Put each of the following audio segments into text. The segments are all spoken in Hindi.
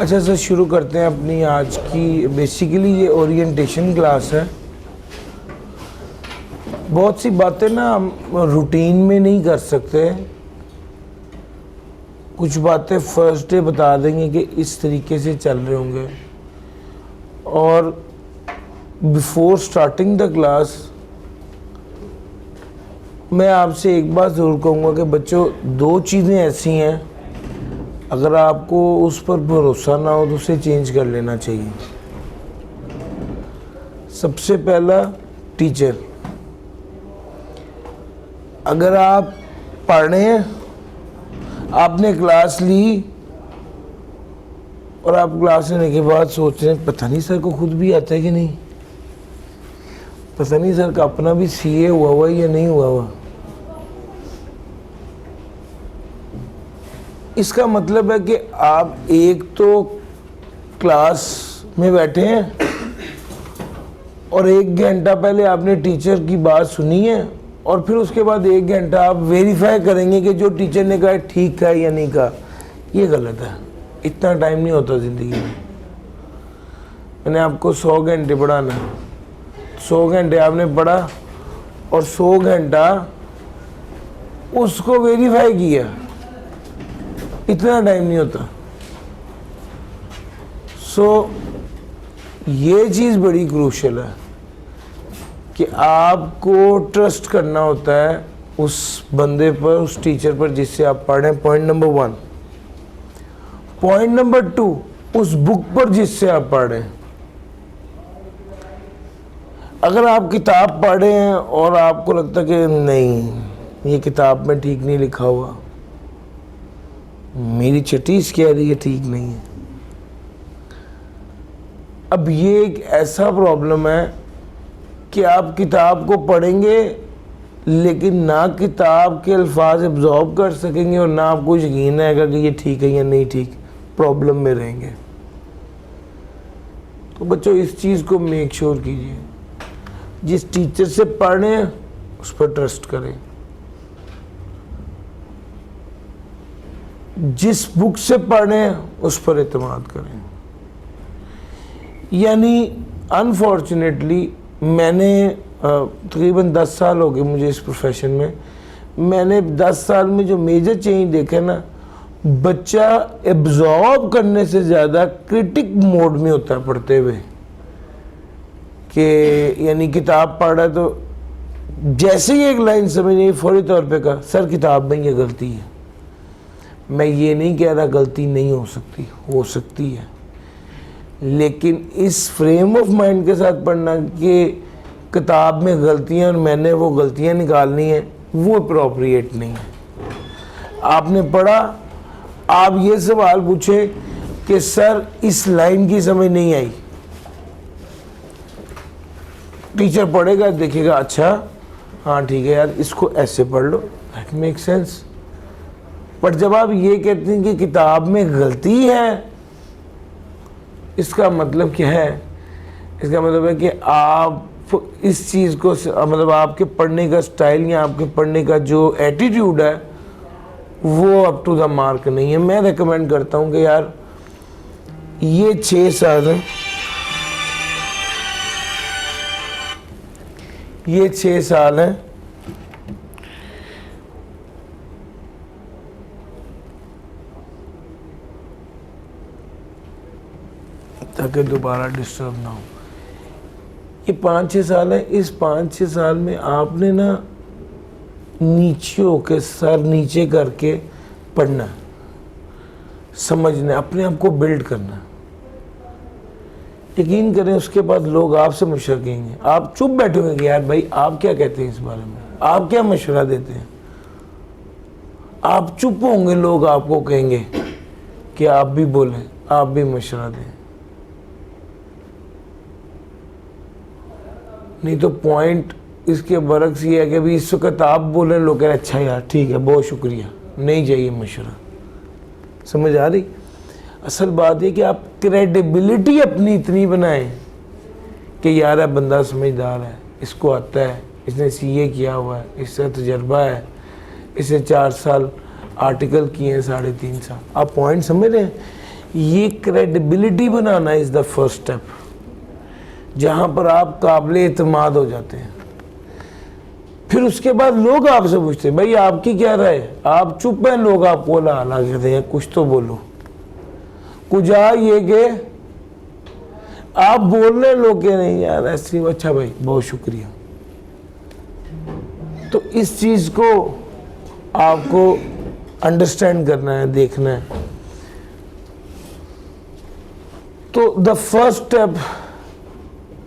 अच्छा सर, शुरू करते हैं अपनी आज की। बेसिकली ये ओरिएंटेशन क्लास है। बहुत सी बातें ना हम रूटीन में नहीं कर सकते। कुछ बातें फर्स्ट डे बता देंगे कि इस तरीके से चल रहे होंगे, और बिफोर स्टार्टिंग द क्लास मैं आपसे एक बात ज़रूर कहूँगा कि बच्चों, दो चीज़ें ऐसी हैं, अगर आपको उस पर भरोसा ना हो तो उसे चेंज कर लेना चाहिए। सबसे पहला, टीचर। अगर आप पढ़ रहे हैं, आपने क्लास ली और आप क्लास लेने के बाद सोच रहे हैं पता नहीं सर को खुद भी आता है कि नहीं, पता नहीं सर का अपना भी सीए हुआ या नहीं हुआ। इसका मतलब है कि आप एक तो क्लास में बैठे हैं और 1 घंटा पहले आपने टीचर की बात सुनी है, और फिर उसके बाद 1 घंटा आप वेरीफाई करेंगे कि जो टीचर ने कहा ठीक कहा या नहीं कहा। ये गलत है। इतना टाइम नहीं होता ज़िंदगी में। मैंने आपको 100 घंटे पढ़ाना, 100 घंटे आपने पढ़ा और 100 घंटा उसको वेरीफाई किया। इतना टाइम नहीं होता। ये चीज़ बड़ी क्रूशियल है कि आपको ट्रस्ट करना होता है उस बंदे पर, उस टीचर पर जिससे आप पढ़ रहे हैं। Point number 1। पॉइंट नंबर 2, उस बुक पर जिससे आप पढ़ रहे हैं। अगर आप किताब पढ़ रहे हैं और आपको लगता है कि नहीं, ये किताब में ठीक नहीं लिखा हुआ, मेरी चटीस कह रही है ठीक नहीं है, अब ये एक ऐसा प्रॉब्लम है कि आप किताब को पढ़ेंगे लेकिन ना किताब के अल्फाज एब्जॉर्ब कर सकेंगे और ना आपको यकीन आएगा कि ये ठीक है या नहीं ठीक। प्रॉब्लम में रहेंगे। तो बच्चों, इस चीज़ को मेक श्योर कीजिए, जिस टीचर से पढ़ रहे हैं उस पर ट्रस्ट करें, जिस बुक से पढ़ रहे हैं उस पर एतमाद करें। यानी अनफॉर्चुनेटली मैंने तकरीबन 10 साल हो गए मुझे इस प्रोफेशन में। मैंने 10 साल में जो मेजर चेंज देखा ना, बच्चा एब्जॉर्ब करने से ज़्यादा क्रिटिक मोड में होता है पढ़ते हुए। कि यानी किताब पढ़ रहा है तो जैसे ही एक लाइन समझ नहीं, फौरी तौर पे कहा सर किताब में ये गलती है। मैं ये नहीं कह रहा गलती नहीं हो सकती, हो सकती है, लेकिन इस फ्रेम ऑफ माइंड के साथ पढ़ना कि किताब में गलतियां और मैंने वो गलतियां निकालनी है, वो अप्रोप्रिएट नहीं है। आपने पढ़ा, आप ये सवाल पूछे कि सर इस लाइन की समझ नहीं आई, टीचर पढ़ेगा, देखेगा अच्छा हाँ ठीक है यार, इसको ऐसे पढ़ लो, दैट मेक सेंस। बट जब आप ये कहते हैं कि किताब में गलती है, इसका मतलब क्या है? इसका मतलब है कि आप इस चीज़ को, मतलब आपके पढ़ने का स्टाइल या आपके पढ़ने का जो एटीट्यूड है वो अप टू द मार्क नहीं है। मैं रेकमेंड करता हूँ कि यार ये 6 साल है, ये 6 साल है, ताकि दोबारा डिस्टर्ब ना हो। ये 5-6 साल है। इस 5-6 साल में आपने ना नीचे होकर, सर नीचे करके पढ़ना, समझना, अपने आप को बिल्ड करना। यकीन करें उसके बाद लोग आपसे मशवरा कहेंगे। आप चुप बैठे होंगे कि यार भाई आप क्या कहते हैं इस बारे में, आप क्या मशवरा देते हैं। आप चुप होंगे, लोग आपको कहेंगे कि आप भी बोलें, आप भी मशवरा दें। नहीं तो पॉइंट इसके बरक्स ये है कि अभी इस वक्त आप बोल रहे हैं, लोग कह रहे अच्छा यार ठीक है बहुत शुक्रिया, नहीं चाहिए मशवरा। समझ आ रही? असल बात है कि आप क्रेडिबिलिटी अपनी इतनी बनाएं कि यार है बंदा समझदार है, इसको आता है, इसने सीए किया हुआ है, इससे तजर्बा है, इसे 4 साल आर्टिकल किए हैं, 3.5 साल। आप पॉइंट समझ रहे हैं? ये credibility banana is the first step, जहाँ पर आप काबिल एतमाद हो जाते हैं। फिर उसके बाद लोग आपसे पूछते हैं भाई आपकी क्या राय है, आप चुप हैं, लोग आपको ला कहते हैं कुछ तो बोलो, कुजा ये के आप बोल रहे लोग के नहीं यार ऐसी, अच्छा भाई बहुत शुक्रिया। तो इस चीज़ को आपको अंडरस्टैंड करना है, देखना है। तो the first step,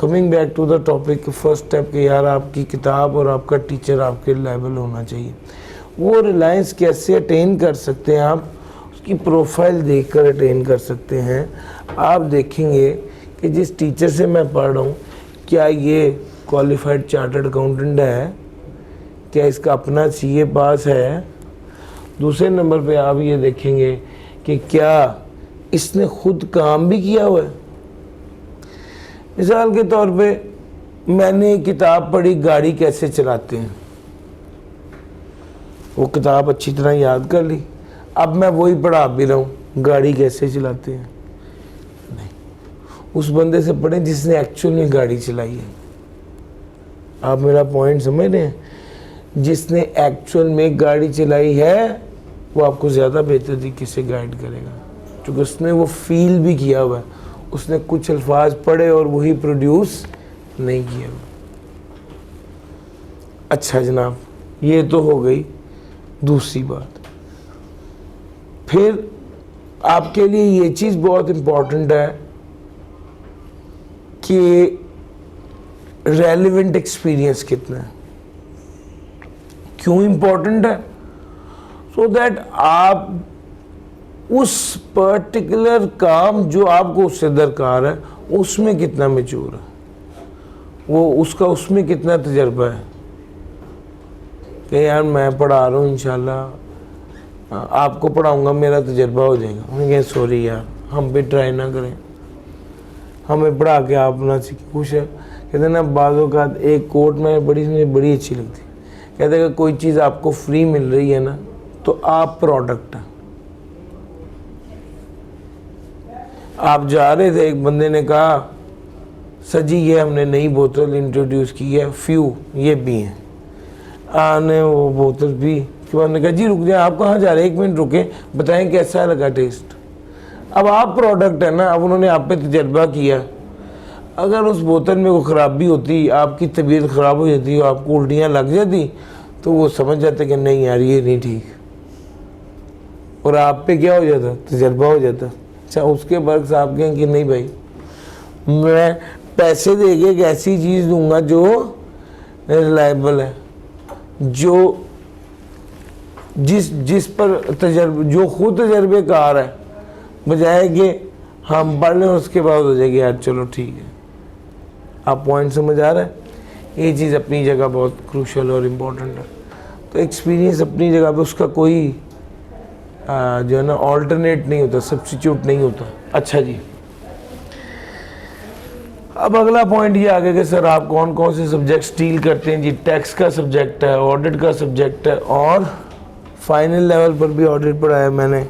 coming back to the topic, first step कि यार आपकी किताब और आपका टीचर आपके लेवल होना चाहिए। वो रिलायंस कैसे अटेन कर सकते हैं आप, उसकी प्रोफाइल देखकर अटेन कर सकते हैं। आप देखेंगे कि जिस टीचर से मैं पढ़ रहा हूँ, क्या ये क्वालिफाइड चार्टर्ड अकाउंटेंट है, क्या इसका अपना सीए पास है। दूसरे नंबर पे आप ये देखेंगे कि क्या इसने खुद काम भी किया हुआ है। मिसाल के तौर पे मैंने एक किताब पढ़ी गाड़ी कैसे चलाते हैं, वो किताब अच्छी तरह याद कर ली, अब मैं वही पढ़ा भी रहा हूँ गाड़ी कैसे चलाते हैं। नहीं, उस बंदे से पढ़ें जिसने एक्चुअल में गाड़ी चलाई है। आप मेरा पॉइंट समझ रहे हैं? जिसने एक्चुअल में गाड़ी चलाई है वो आपको ज़्यादा बेहतर तरीके से गाइड करेगा, क्योंकि उसने वो फील भी किया हुआ है, उसने कुछ अल्फाज पढ़े और वही प्रोड्यूस नहीं किया हुआ। अच्छा जनाब, ये तो हो गई दूसरी बात। फिर आपके लिए ये चीज़ बहुत इम्पोर्टेंट है कि रेलेवेंट एक्सपीरियंस कितना है। क्यों इम्पोर्टेंट है? सो दैट आप उस पर्टिकुलर काम जो आपको उससे दरकार है उसमें कितना मैच्योर है, वो उसका उसमें कितना तजर्बा है कि यार मैं पढ़ा रहा हूँ इंशाल्लाह आपको पढ़ाऊँगा मेरा तजर्बा हो जाएगा। उन्हें कहें सॉरी यार हम भी ट्राई ना करें, हमें पढ़ा के आप ना सीखें। कुछ है कहते ना बाज़ों का एक कोट में मुझे बड़ी अच्छी लगती, कहते हैं कि कोई चीज़ आपको फ्री मिल रही है ना तो आप प्रोडक्ट हैं। आप जा रहे थे, एक बंदे ने कहा सर जी ये हमने नई बोतल इंट्रोड्यूस की है, फ्यू ये भी हैं। आने वो बोतल भी के बाद ने कहा जी रुक जाए, आप कहाँ जा रहे हैं, 1 मिनट रुके बताएं कैसा लगा टेस्ट। अब आप प्रोडक्ट है ना, अब उन्होंने आप पे तजर्बा किया। अगर उस बोतल में कोई ख़राबी होती, आपकी तबीयत ख़राब हो जाती, आपको उल्टियाँ लग जाती, तो वो समझ जाते कि नहीं यार ये नहीं ठीक, और आप पे क्या हो जाता, तजर्बा हो जाता। अच्छा उसके बरक्स आप कहें कि नहीं भाई मैं पैसे दे के एक ऐसी चीज़ दूंगा जो रिलायबल है, जो जिस पर जो खुद तजर्बेकार है, बजाय कि हम पढ़ लें उसके बाद हो जाएगी यार चलो ठीक है। आप पॉइंट समझ आ रहा है? ये चीज़ अपनी जगह बहुत क्रूशल और इम्पोर्टेंट है। तो एक्सपीरियंस अपनी जगह पे उसका कोई जो है ना ऑल्टरनेट नहीं होता, सब्स्टिट्यूट नहीं होता। अच्छा जी, अब अगला पॉइंट ये आ गया कि सर आप कौन कौन से सब्जेक्ट्स डील करते हैं जी। टैक्स का सब्जेक्ट है, ऑडिट का सब्जेक्ट है, और फाइनल लेवल पर भी ऑडिट पढ़ाया मैंने।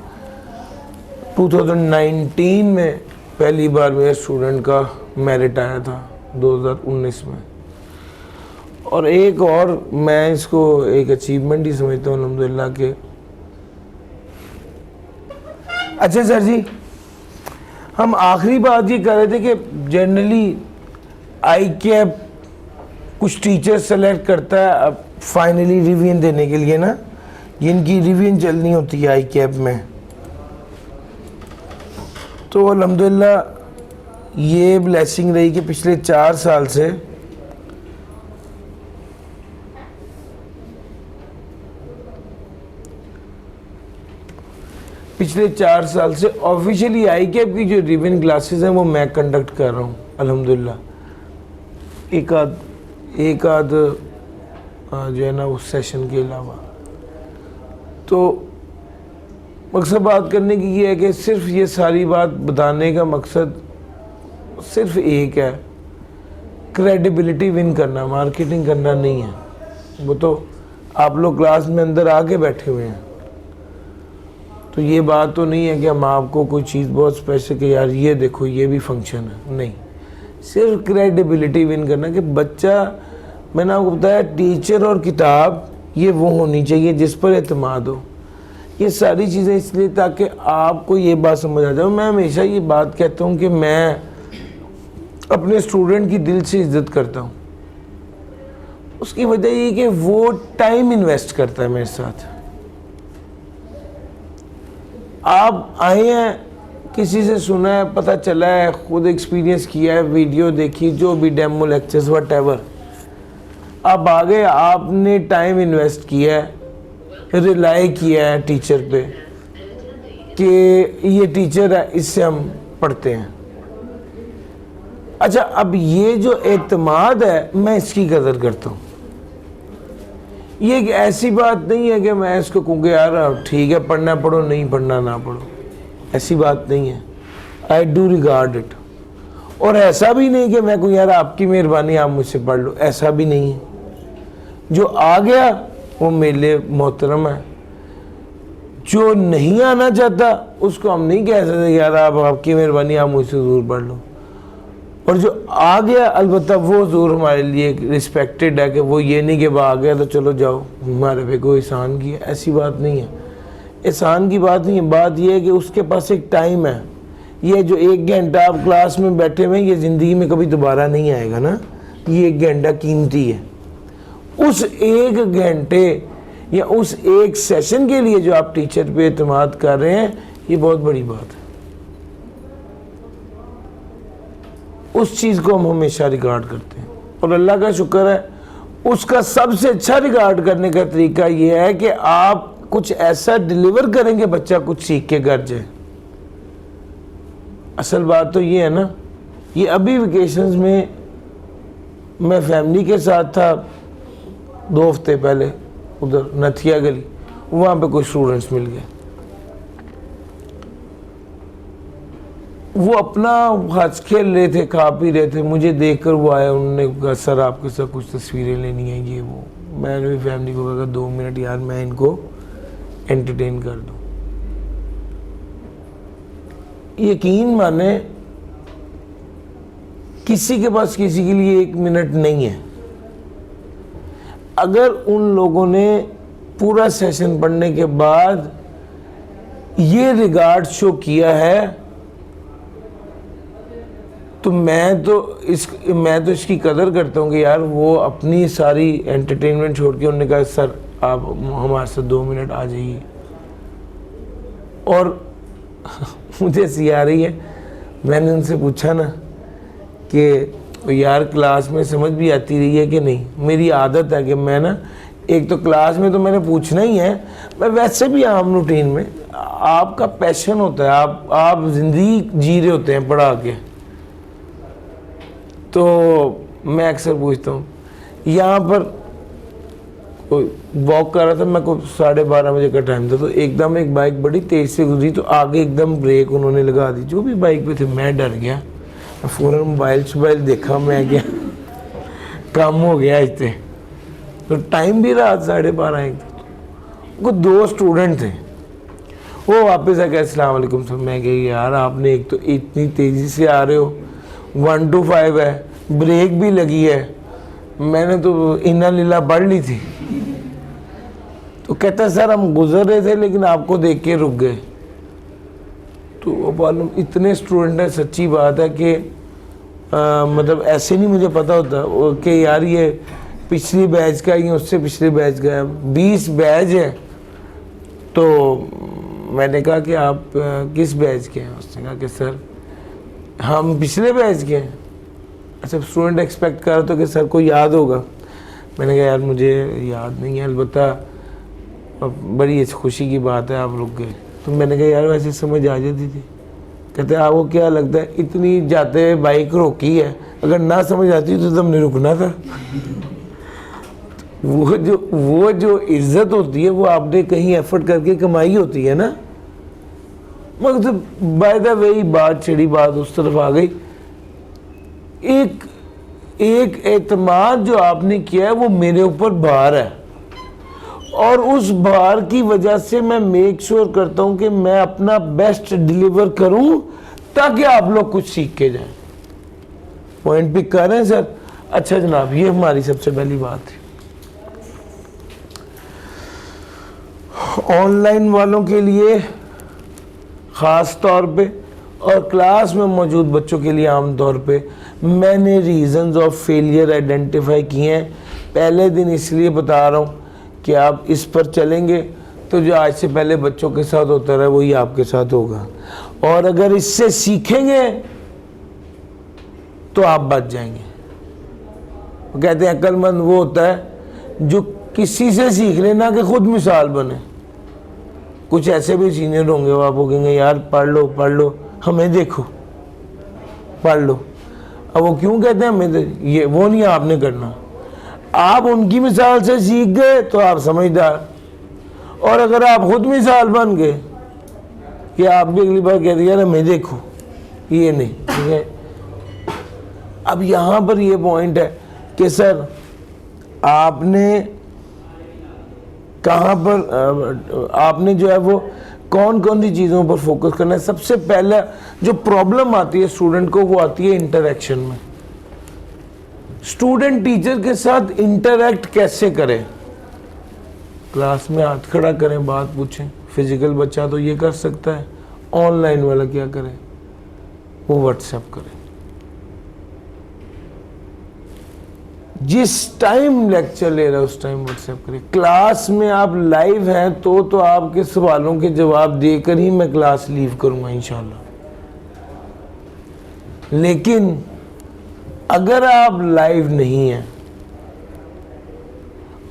2019 में पहली बार मेरे स्टूडेंट का मेरिट आया था 2019 में। और एक और मैं इसको एक अचीवमेंट ही समझता हूँ अल्हम्दुलिल्लाह के। अच्छा सर जी, हम आखिरी बात ये कर रहे थे कि जनरली आई कैप कुछ टीचर सेलेक्ट करता है फाइनली रिवीजन देने के लिए ना, जिनकी रिवीजन चलनी होती है आई कैप में। तो अल्हम्दुलिल्लाह ये ब्लेसिंग रही कि पिछले 4 साल से ऑफिशियली आई कैप की जो रिवीजन क्लासेस हैं वो मैं कंडक्ट कर रहा हूँ अल्हम्दुलिल्लाह। एक आध जो है ना उस सेशन के अलावा। तो मकसद बात करने की ये है कि सिर्फ ये सारी बात बताने का मकसद सिर्फ एक है, क्रेडिबिलिटी विन करना, मार्केटिंग करना नहीं है। वो तो आप लोग क्लास में अंदर आके बैठे हुए हैं। तो ये बात तो नहीं है कि हम आपको कोई चीज़ बहुत स्पेशल कि यार ये देखो ये भी फंक्शन है, नहीं, सिर्फ क्रेडिबिलिटी विन करना कि बच्चा, मैंने आपको बताया टीचर और किताब ये वो होनी चाहिए जिस पर एतमाद हो। ये सारी चीज़ें इसलिए ताकि आपको ये बात समझ आ जाए। मैं हमेशा ये बात कहता हूँ कि मैं अपने स्टूडेंट की दिल से इज्जत करता हूँ। उसकी वजह ये कि वो टाइम इन्वेस्ट करता है मेरे साथ। आप आए हैं, किसी से सुना है, पता चला है, खुद एक्सपीरियंस किया है, वीडियो देखी, जो भी डेमो लेक्चर्स व्हाटएवर, आप आ गए, आपने टाइम इन्वेस्ट किया है, रिलाई किया है टीचर पे कि ये टीचर है इससे हम पढ़ते हैं। अच्छा, अब ये जो एतमाद है मैं इसकी कदर करता हूँ। ये एक ऐसी बात नहीं है कि मैं इसको कहूँगा यार ठीक है पढ़ना पढ़ो, नहीं पढ़ना ना पढ़ो, ऐसी बात नहीं है। I do regard it. और ऐसा भी नहीं कि मैं कहूँ यार आपकी मेहरबानी आप मुझसे पढ़ लो, ऐसा भी नहीं है। जो आ गया वो मेरे लिए मोहतरम है, जो नहीं आना चाहता उसको हम नहीं कह सकते यार आप आपकी मेहरबानी आप मुझसे ज़रूर पढ़ लो। और जो आ गया अलबत्ता वो ज़रूर हमारे लिए रिस्पेक्टेड है कि वो ये नहीं कि वो आ गया तो चलो जाओ हमारे पे कोई एहसान किया, ऐसी बात नहीं है। एहसान की बात नहीं है, बात ये है कि उसके पास एक टाइम है। ये जो 1 घंटा आप क्लास में बैठे हुए ये ज़िंदगी में कभी दोबारा नहीं आएगा ना, ये 1 घंटा कीमती है। उस 1 घंटे या उस 1 सेशन के लिए जो आप टीचर पे एतमाद कर रहे हैं, ये बहुत बड़ी बात है। उस चीज़ को हम हमेशा रिगार्ड करते हैं और अल्लाह का शुक्र है, उसका सबसे अच्छा रिगार्ड करने का तरीका ये है कि आप कुछ ऐसा डिलीवर करेंगे बच्चा कुछ सीख के घर जाए। असल बात तो ये है ना, ये अभी वेकेशंस में मैं फैमिली के साथ था 2 हफ्ते पहले, उधर नथिया गली, वहाँ पे कुछ स्टूडेंट्स मिल गए। वो अपना हंस खेल रहे थे, खा पी रहे थे, मुझे देखकर वो आए, उन्होंने कहा सर आपके साथ कुछ तस्वीरें लेनी है ये वो। मैंने भी फैमिली को कहा 2 मिनट यार मैं इनको एंटरटेन कर दूँ। यकीन माने किसी के पास किसी के लिए 1 मिनट नहीं है। अगर उन लोगों ने पूरा सेशन पढ़ने के बाद ये रिगार्ड शो किया है तो मैं तो इसकी कदर करता हूँ कि यार वो अपनी सारी एंटरटेनमेंट छोड़ के उन्होंने कहा सर आप हमारे साथ 2 मिनट आ जाइए। और मुझे हंसी आ रही है, मैंने उनसे पूछा ना कि यार क्लास में समझ भी आती रही है कि नहीं। मेरी आदत है कि मैं ना, एक तो क्लास में तो मैंने पूछना ही है, मैं वैसे भी आम रूटीन में, आपका पैशन होता है, आप ज़िंदगी जी रहे होते हैं पढ़ा के, तो मैं अक्सर पूछता हूँ। यहाँ पर कोई वॉक कर रहा था, मैं को 12:30 बजे का टाइम था, तो एकदम एक बाइक बड़ी तेज़ से गुजरी, तो आगे एकदम ब्रेक उन्होंने लगा दी। जो भी बाइक पे थे मैं डर गया, मैं फ़ौरन मोबाइल देखा, मैं गया काम हो गया इससे। तो टाइम भी रात 12:30 को 2 स्टूडेंट थे, वो वापस आ गया अस्सलाम वालेकुम सर। मैं कही यार आपने एक तो इतनी तेज़ी से आ रहे हो, 1 to 5 है, ब्रेक भी लगी है, मैंने तो इन्ना लीला पढ़ ली थी। तो कहता सर हम गुजर रहे थे लेकिन आपको देख के रुक गए। तो वो मालूम इतने स्टूडेंट हैं, सच्ची बात है कि मतलब ऐसे नहीं मुझे पता होता कि यार ये पिछली बैच का ही उससे पिछले बैच का है, 20 बैच है। तो मैंने कहा कि आप किस बैच के हैं? उसने कहा कि सर हम पिछले बैच के हैं। अच्छा, स्टूडेंट एक्सपेक्ट कर रहा था कि सर को याद होगा। मैंने कहा यार मुझे याद नहीं है, अलबत्ता बड़ी खुशी की बात है आप रुक गए। तो मैंने कहा यार वैसे समझ आ जाती थी। कहते आपको क्या लगता है इतनी जाते हुए बाइक रोकी है, अगर ना समझ आती तो तुमने रुकना था। वो जो इज्जत होती है वो आपने कहीं एफर्ट करके कमाई होती है ना। मगर बाय द वे बात चढ़ी, बात उस तरफ आ गई। एक एतमाद जो आपने किया है वो मेरे ऊपर भार है, और उस भार की वजह से मैं मेक श्योर करता हूं कि मैं अपना बेस्ट डिलीवर करूं ताकि आप लोग कुछ सीख के जाएं। पॉइंट पिक कर रहे हैं सर? अच्छा जनाब, ये हमारी सबसे पहली बात है। ऑनलाइन वालों के लिए ख़ास तौर पे और क्लास में मौजूद बच्चों के लिए आम तौर पे मैंने रीजंस ऑफ फेलियर आइडेंटिफाई किए हैं। पहले दिन इसलिए बता रहा हूँ कि आप इस पर चलेंगे तो जो आज से पहले बच्चों के साथ होता रहा वही आपके साथ होगा, और अगर इससे सीखेंगे तो आप बच जाएंगे। वो कहते हैं अक्लमंद वो होता है जो किसी से सीख लेना कि खुद मिसाल बने। कुछ ऐसे भी सीनियर होंगे वो आपको कहेंगे यार पढ़ लो हमें देखो, पढ़ लो। अब वो क्यों कहते हैं हमें? ये वो नहीं आपने करना। आप उनकी मिसाल से सीख गए तो आप समझदार, और अगर आप खुद मिसाल बन गए कि आप भी अगली बार कह दिया हमें देखो, ये नहीं, ठीक है। अब यहाँ पर ये पॉइंट है कि सर आपने कहाँ पर आपने जो है वो कौन कौन सी चीज़ों पर फोकस करना है। सबसे पहला जो प्रॉब्लम आती है स्टूडेंट को वो आती है इंटरेक्शन में। स्टूडेंट टीचर के साथ इंटरेक्ट कैसे करें? क्लास में हाथ खड़ा करें, बात पूछें। फिजिकल बच्चा तो ये कर सकता है, ऑनलाइन वाला क्या करे? वो व्हाट्सएप करे। जिस टाइम लेक्चर ले रहा है उस टाइम व्हाट्सएप करें। क्लास में आप लाइव हैं तो आपके सवालों के जवाब देकर ही मैं क्लास लीव करूंगा इंशाल्लाह। लेकिन अगर आप लाइव नहीं हैं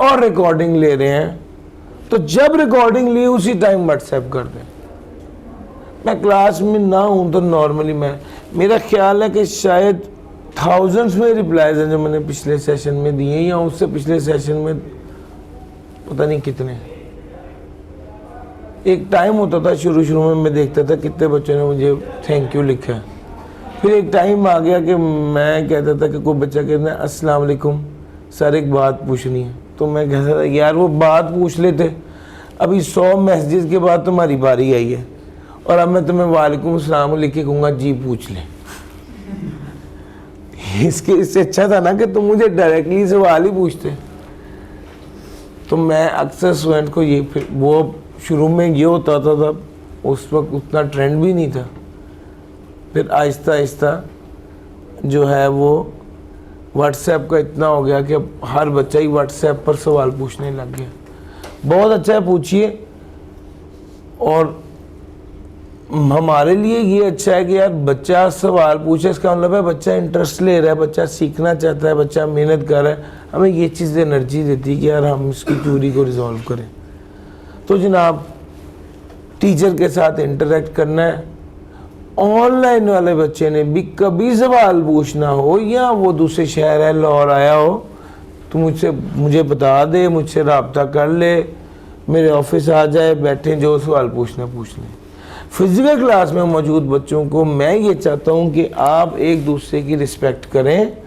और रिकॉर्डिंग ले रहे हैं तो जब रिकॉर्डिंग ली उसी टाइम व्हाट्सएप कर दें। मैं क्लास में ना हूं तो नॉर्मली मेरा ख्याल है कि शायद थाउजेंड्स में रिप्लाईज हैं जो मैंने पिछले सेशन में दिए, या उससे पिछले सेशन में पता नहीं कितने। एक टाइम होता था शुरू में मैं देखता था कितने बच्चों ने मुझे थैंक यू लिखा है। फिर एक टाइम आ गया कि मैं कहता था कि कोई बच्चा कहता है अस्सलाम वालेकुम सर एक बात पूछनी है, तो मैं कहता था यार वो बात पूछ लेते, अभी 100 मैसेजेस के बाद तुम्हारी बारी आई है और अब मैं तुम्हें वालेकुम अस्सलाम लिख के कहूँगा जी पूछ ले। इससे अच्छा था ना कि तुम मुझे डायरेक्टली सवाल ही पूछते। तो मैं अक्सर स्टूडेंट को ये, फिर वो शुरू में ये होता था उस वक्त उतना ट्रेंड भी नहीं था। फिर आहिस्ता आहिस्ता जो है वो व्हाट्सएप का इतना हो गया कि अब हर बच्चा ही व्हाट्सएप पर सवाल पूछने लग गया। बहुत अच्छा है, पूछिए। और हमारे लिए ये अच्छा है कि यार बच्चा सवाल पूछे, इसका मतलब है बच्चा इंटरेस्ट ले रहा है, बच्चा सीखना चाहता है, बच्चा मेहनत कर रहा है। हमें ये चीज़ एनर्जी देती है कि यार हम इसकी क्यूरी को रिजॉल्व करें। तो जनाब टीचर के साथ इंटरेक्ट करना है। ऑनलाइन वाले बच्चे ने भी कभी सवाल पूछना हो या वो दूसरे शहर है लाहौर आया हो तो मुझे बता दे, मुझसे रब्ता कर ले, मेरे ऑफिस आ जाए, बैठे जो सवाल पूछना पूछ लें। फिजिकल क्लास में मौजूद बच्चों को मैं ये चाहता हूँ कि आप एक दूसरे की रिस्पेक्ट करें।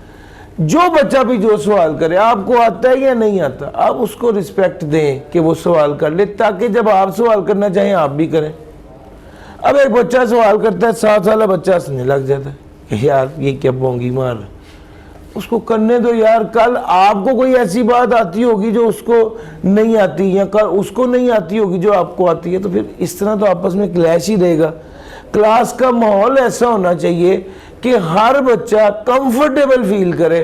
जो बच्चा भी जो सवाल करे, आपको आता है या नहीं आता, आप उसको रिस्पेक्ट दें कि वो सवाल कर ले, ताकि जब आप सवाल करना चाहें आप भी करें। अब एक बच्चा सवाल करता है, 7 साल बच्चा हंसने लग जाता है कि यार ये क्या बोंगी मार रहा है। उसको करने दो यार, कल आपको कोई ऐसी बात आती होगी जो उसको नहीं आती, या कल उसको नहीं आती होगी जो आपको आती है, तो फिर इस तरह तो आपस में क्लैश ही रहेगा। क्लास का माहौल ऐसा होना चाहिए कि हर बच्चा कंफर्टेबल फील करे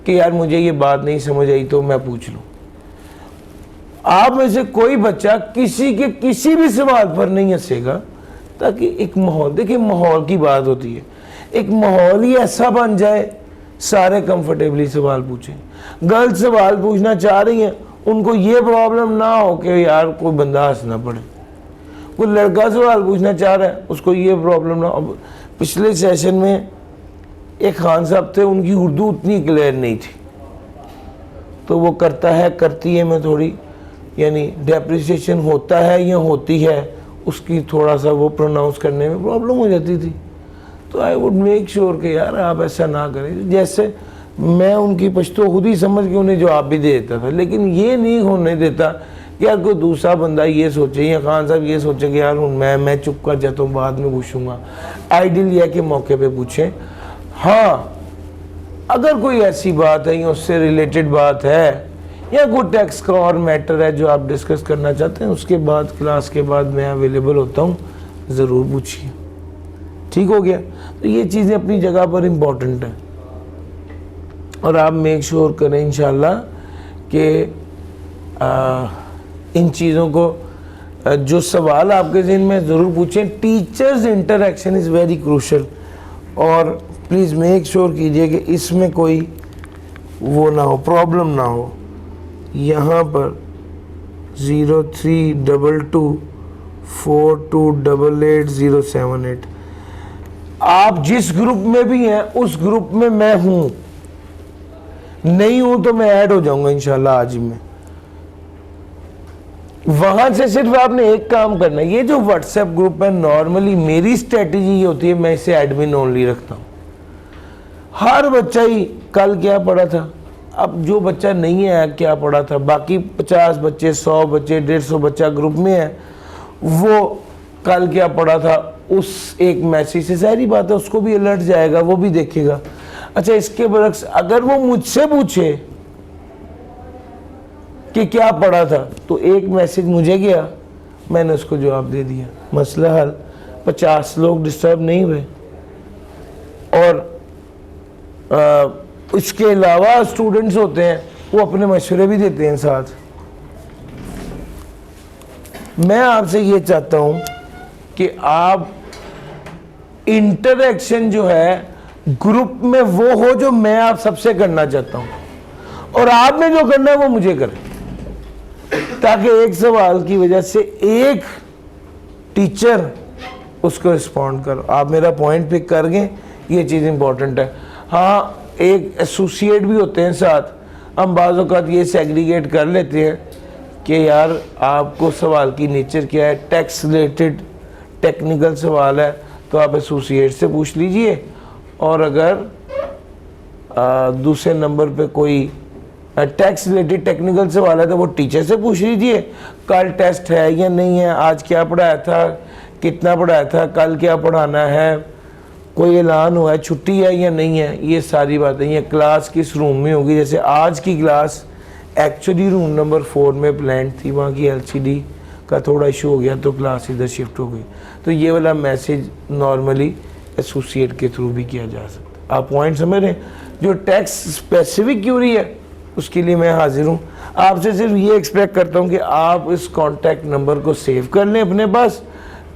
कि यार मुझे ये बात नहीं समझ आई तो मैं पूछ लूँ। आप में से कोई बच्चा किसी के किसी भी सवाल पर नहीं हंसेगा, ताकि एक माहौल, देखिए माहौल की बात होती है, एक माहौल ही ऐसा बन जाए सारे कंफर्टेबली सवाल पूछें। गर्ल्स सवाल पूछना चाह रही हैं, उनको ये प्रॉब्लम ना हो कि यार कोई बंदा हंसना पड़े। कोई लड़का सवाल पूछना चाह रहा है, उसको ये प्रॉब्लम ना हो। पिछले सेशन में एक खान साहब थे, उनकी उर्दू उतनी क्लियर नहीं थी, तो वो करता है करती है में थोड़ी यानी डेप्रिसिएशन होता है या होती है, उसकी थोड़ा सा वो प्रोनाउंस करने में प्रॉब्लम हो जाती थी। तो आई वुड मेक श्योर कि यार आप ऐसा ना करें। जैसे मैं उनकी पश्तो खुद ही समझ के उन्हें जवाब भी दे देता था, लेकिन ये नहीं होने देता कि यार कोई दूसरा बंदा ये सोचे या खान साहब ये सोचे कि यार मैं चुप कर जाता हूँ, बाद में पूछूंगा। आइडियल यह कि मौके पे पूछें। हाँ, अगर कोई ऐसी बात है या उससे रिलेटेड बात है या कोई टैक्स का और मैटर है जो आप डिस्कस करना चाहते हैं, उसके बाद क्लास के बाद मैं अवेलेबल होता हूँ, ज़रूर पूछिए। ठीक हो गया? तो ये चीज़ें अपनी जगह पर इम्पोर्टेंट हैं और आप मेक श्योर करें इंशाल्लाह कि इन चीज़ों को जो सवाल आपके ज़हन में ज़रूर पूछें। Teachers interaction is very crucial और प्लीज़ मेक श्योर कीजिए कि इसमें कोई वो ना हो, प्रॉब्लम ना हो। यहाँ पर 032242888078 आप जिस ग्रुप में भी हैं उस ग्रुप में मैं हूँ, नहीं हूँ तो मैं ऐड हो जाऊँगा इंशाल्लाह आज ही में। वहाँ से सिर्फ आपने एक काम करना है। ये जो व्हाट्सएप ग्रुप है, नॉर्मली मेरी स्ट्रेटेजी ये होती है, मैं इसे एडमिन ओनली रखता हूँ। हर बच्चा ही कल क्या पढ़ा था, अब जो बच्चा नहीं है क्या पढ़ा था, बाकी 50 बच्चे 100 बच्चे 150 बच्चा ग्रुप में है, वो कल क्या पढ़ा था उस एक मैसेज से सारी बात है उसको भी अलर्ट जाएगा, वो भी देखेगा। अच्छा, इसके बरक्स अगर वो मुझसे पूछे कि क्या पढ़ा था तो एक मैसेज मुझे गया, मैंने उसको जवाब दे दिया, मसला हल। 50 लोग डिस्टर्ब नहीं हुए। और इसके अलावा स्टूडेंट्स होते हैं वो अपने मशवरे भी देते हैं साथ। मैं आपसे ये चाहता हूं कि आप इंटरेक्शन जो है ग्रुप में वो हो जो मैं आप सबसे करना चाहता हूं, और आपने जो करना है वो मुझे करें, ताकि एक सवाल की वजह से एक टीचर उसको रिस्पॉन्ड करो। आप मेरा पॉइंट पिक कर गए, ये चीज़ इंपॉर्टेंट है। हाँ, एक एसोसिएट भी होते हैं साथ, हम बाज़ औक़ात ये सेग्रीगेट कर लेते हैं कि यार आपको सवाल की नेचर क्या है, टैक्स रिलेटेड टेक्निकल सवाल है तो आप एसोसिएट से पूछ लीजिए, और अगर दूसरे नंबर पे कोई टैक्स रिलेटेड टेक्निकल सवाल है तो वो टीचर से पूछ लीजिए, कल टेस्ट है या नहीं है, आज क्या पढ़ाया था, कितना पढ़ाया था, कल क्या पढ़ाना है, कोई ऐलान हुआ है, छुट्टी है या नहीं है, ये सारी बातें। ये क्लास किस रूम में होगी, जैसे आज की क्लास एक्चुअली रूम नंबर 4 में प्लान थी, वहाँ की LCD का थोड़ा इशू हो गया तो क्लास इधर शिफ्ट हो गई। तो ये वाला मैसेज नॉर्मली एसोसिएट के थ्रू भी किया जा सकता है। आप पॉइंट समझ रहे हैं? जो टैक्स स्पेसिफिक क्यूरी है उसके लिए मैं हाजिर हूँ। आपसे सिर्फ ये एक्सपेक्ट करता हूँ कि आप इस कॉन्टैक्ट नंबर को सेव कर लें अपने पास,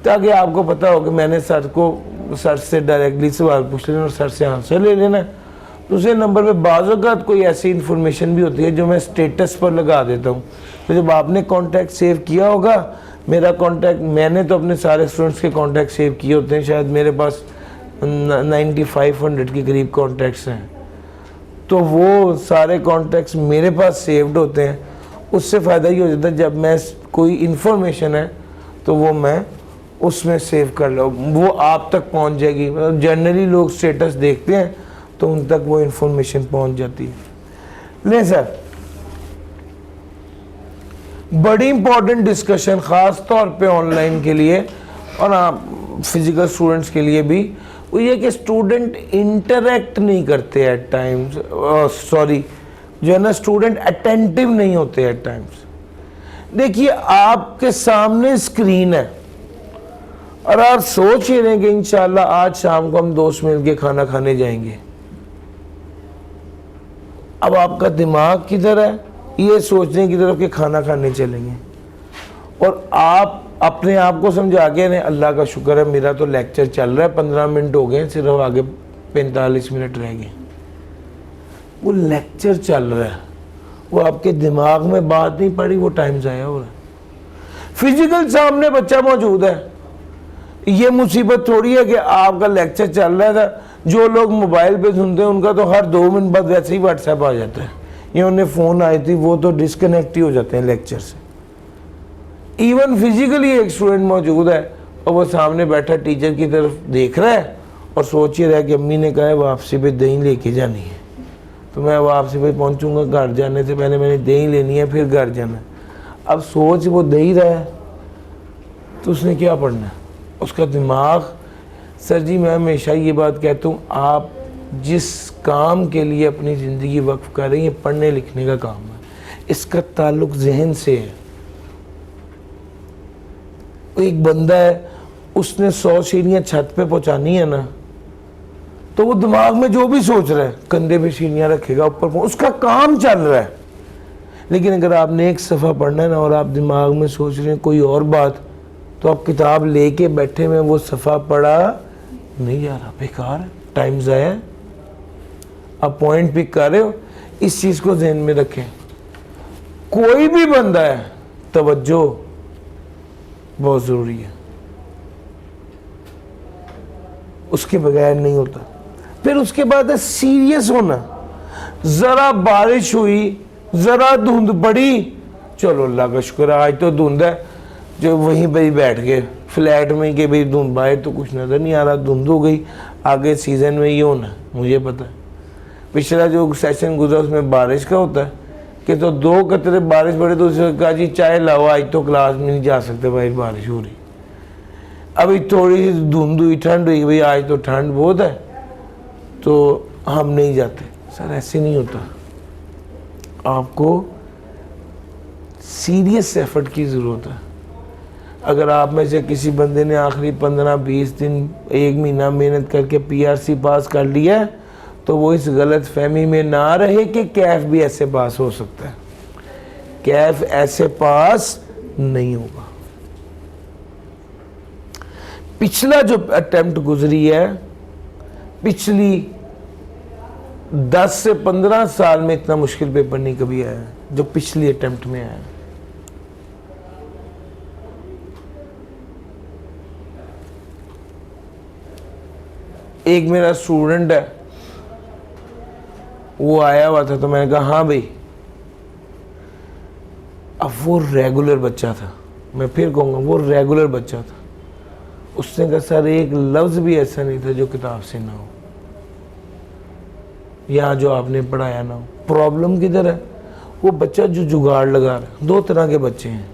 ताकि आपको पता हो कि मैंने सर से डायरेक्टली सवाल पूछ लेना और सर से आंसर ले लेना। दूसरे नंबर पे बाज़ औक़ात कोई ऐसी इन्फॉर्मेशन भी होती है जो मैं स्टेटस पर लगा देता हूँ, तो जब आपने कॉन्टैक्ट सेव किया होगा, मेरा कॉन्टैक्ट, मैंने तो अपने सारे स्टूडेंट्स के कॉन्टैक्ट सेव किए होते हैं, शायद मेरे पास 9500 के करीब कॉन्टैक्ट्स हैं, तो वो सारे कॉन्टैक्ट्स मेरे पास सेव्ड होते हैं। उससे फ़ायदा ये हो जाता है जब मैं कोई इन्फॉर्मेशन है तो वो मैं उसमें सेव कर लो, वो आप तक पहुंच जाएगी। मतलब जनरली लोग स्टेटस देखते हैं तो उन तक वो इन्फॉर्मेशन पहुंच जाती है। ले सर, बड़ी इंपॉर्टेंट डिस्कशन ख़ास तौर पे ऑनलाइन के लिए और आप फिजिकल स्टूडेंट्स के लिए भी, वो ये कि स्टूडेंट इंटरेक्ट नहीं करते एट टाइम्स, सॉरी जो है ना, स्टूडेंट अटेंटिव नहीं होते एट टाइम्स। देखिए, आपके सामने स्क्रीन है और आप सोच ही रहे हैं कि इंशाल्लाह आज शाम को हम दोस्त मिल के खाना खाने जाएंगे। अब आपका दिमाग किधर है, ये सोचने की तरफ कि खाना खाने चलेंगे, और आप अपने आप को समझा के नहीं, अल्लाह का शुक्र है मेरा तो लेक्चर चल रहा है, 15 मिनट हो गए, सिर्फ आगे 45 मिनट रह गए। वो लेक्चर चल रहा है, वो आपके दिमाग में बात नहीं पड़ी, वो टाइम ज़ाया हो रहा है। फिजिकल सामने बच्चा मौजूद है, ये मुसीबत थोड़ी है कि आपका लेक्चर चल रहा था, जो लोग मोबाइल पे सुनते हैं उनका तो हर 2 मिनट बाद वैसे ही व्हाट्सएप आ जाता है, या उन्हें फ़ोन आई थी, वो तो डिस्कनेक्ट ही हो जाते हैं लेक्चर से। इवन फिजिकली एक स्टूडेंट मौजूद है और वो सामने बैठा टीचर की तरफ देख रहा है और सोच ही रहा है कि अम्मी ने कहा है वापसी पे दही लेके जानी है, तो मैं वापसी पे पहुंचूंगा, घर जाने से पहले मैंने दही लेनी है, फिर घर जाना है। अब सोच वो दे ही रहा है तो उसने क्या पढ़ना है, उसका दिमाग। सर जी मैं हमेशा ये बात कहता हूँ, आप जिस काम के लिए अपनी ज़िंदगी वक्फ कर रही हैं, पढ़ने लिखने का काम है, इसका ताल्लुक जहन से है। एक बंदा है, उसने 100 सीढ़ियाँ छत पे पहुँचानी है ना, तो वो दिमाग में जो भी सोच रहा है, कंधे पे सीढ़ियाँ रखेगा, ऊपर उसका काम चल रहा है। लेकिन अगर आपने एक सफ़ा पढ़ना है ना और आप दिमाग में सोच रहे हैं कोई और बात, तो आप किताब लेके बैठे में वो सफ़ा पढ़ा नहीं जा रहा, बेकार है, टाइम ज़ाया है। आप पॉइंट पिक कर रहे हो, इस चीज़ को ज़हन में रखें। कोई भी बंदा है, तवज्जो बहुत ज़रूरी है, उसके बगैर नहीं होता। फिर उसके बाद है सीरियस होना। ज़रा बारिश हुई, ज़रा धुंध पड़ी, चलो अल्लाह का शुक्र आज तो धुंध है, जो वहीं पर ही बैठ गए फ्लैट में कि भाई धुंध, बाहर तो कुछ नज़र नहीं आ रहा, धुंध हो गई, आगे सीज़न में ये होना मुझे पता है। पिछला जो सेशन गुजरा उसमें बारिश का होता है कि तो 2 कतरे बारिश पड़े तो उसने कहा जी चाय लाओ, आज तो क्लास में नहीं जा सकते भाई बारिश हो रही। अभी थोड़ी सी धुंध हुई, ठंड हुई, भाई आज तो ठंड बहुत है तो हम नहीं जाते। सर ऐसे नहीं होता, आपको सीरियस एफर्ट की ज़रूरत है। अगर आप में से किसी बंदे ने आखिरी 15-20 दिन 1 महीना मेहनत करके PRC पास कर लिया है, तो वो इस गलत फहमी में ना रहे कि कैफ भी ऐसे पास हो सकता है। कैफ ऐसे पास नहीं होगा। पिछला जो अटेम्प्ट गुजरी है, पिछली 10 से 15 साल में इतना मुश्किल पेपर नहीं कभी आया जो पिछली अटेम्प्ट में आया। एक मेरा स्टूडेंट है, वो आया हुआ था तो मैंने कहा हाँ भाई, अब वो रेगुलर बच्चा था, मैं फिर कहूँगा वो रेगुलर बच्चा था। उसने कहा सर एक लफ्ज़ भी ऐसा नहीं था जो किताब से ना हो या जो आपने पढ़ाया ना हो। प्रॉब्लम किधर है? वो बच्चा जो जुगाड़ लगा रहा है। 2 तरह के बच्चे हैं,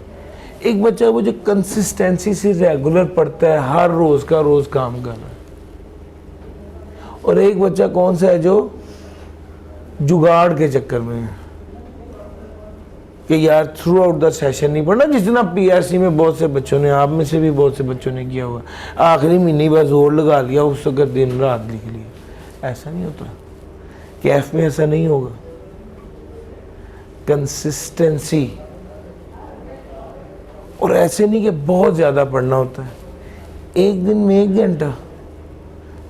एक बच्चा वो जो कंसिस्टेंसी से रेगुलर पढ़ता है, हर रोज़ का रोज़ काम कर रहा है, और एक बच्चा कौन सा है जो जुगाड़ के चक्कर में है कि यार थ्रू आउट द सेशन नहीं पढ़ना, जितना PRC में बहुत से बच्चों ने, आप में से भी बहुत से बच्चों ने किया हुआ, आखिरी महीने बस जोर लगा लिया, उस वक्त दिन रात लिख लिया। ऐसा नहीं होता, कैफ में ऐसा नहीं होगा। कंसिस्टेंसी, और ऐसे नहीं कि बहुत ज़्यादा पढ़ना होता है। एक दिन में 1 घंटा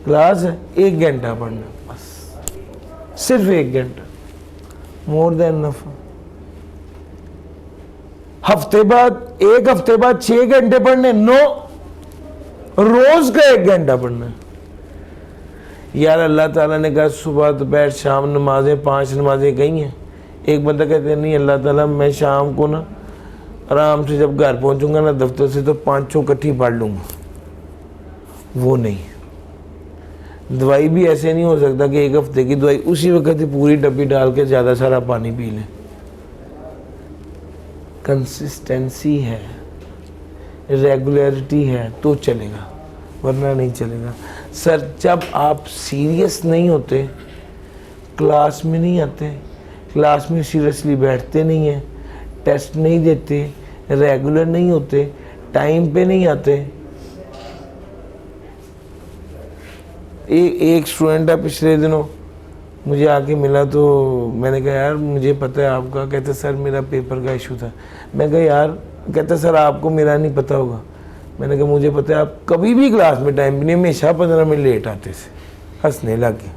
क्लास है, 1 घंटा पढ़ना, बस सिर्फ 1 घंटा, मोर देन इनफ। हफ्ते बाद, 1 हफ्ते बाद 6 घंटे पढ़ने, नो, रोज का 1 घंटा पढ़ना। यार अल्लाह ताला ने कहा सुबह दोपहर शाम नमाजें, 5 नमाजें कही हैं। एक बंदा कहते हैं नहीं अल्लाह ताला मैं शाम को ना आराम से जब घर पहुंचूंगा ना दफ्तर से तो 5 इकट्ठी पढ़ लूँगा। वो नहीं, दवाई भी ऐसे नहीं हो सकता कि 1 हफ्ते की दवाई उसी वक्त ही पूरी डब्बी डाल के ज़्यादा सारा पानी पी लें। कंसिस्टेंसी है, रेगुलरिटी है तो चलेगा, वरना नहीं चलेगा। सर जब आप सीरियस नहीं होते, क्लास में नहीं आते, क्लास में सीरियसली बैठते नहीं हैं, टेस्ट नहीं देते, रेगुलर नहीं होते, टाइम पे नहीं आते। एक स्टूडेंट है पिछले दिनों मुझे आके मिला तो मैंने कहा यार मुझे पता है आपका, कहते सर मेरा पेपर का इशू था। मैं कहा यार, कहते सर आपको मेरा नहीं पता होगा। मैंने कहा मुझे पता है, आप कभी भी क्लास में टाइम पे नहीं, हमेशा 15 मिनट लेट आते थे। हंसने लग गए,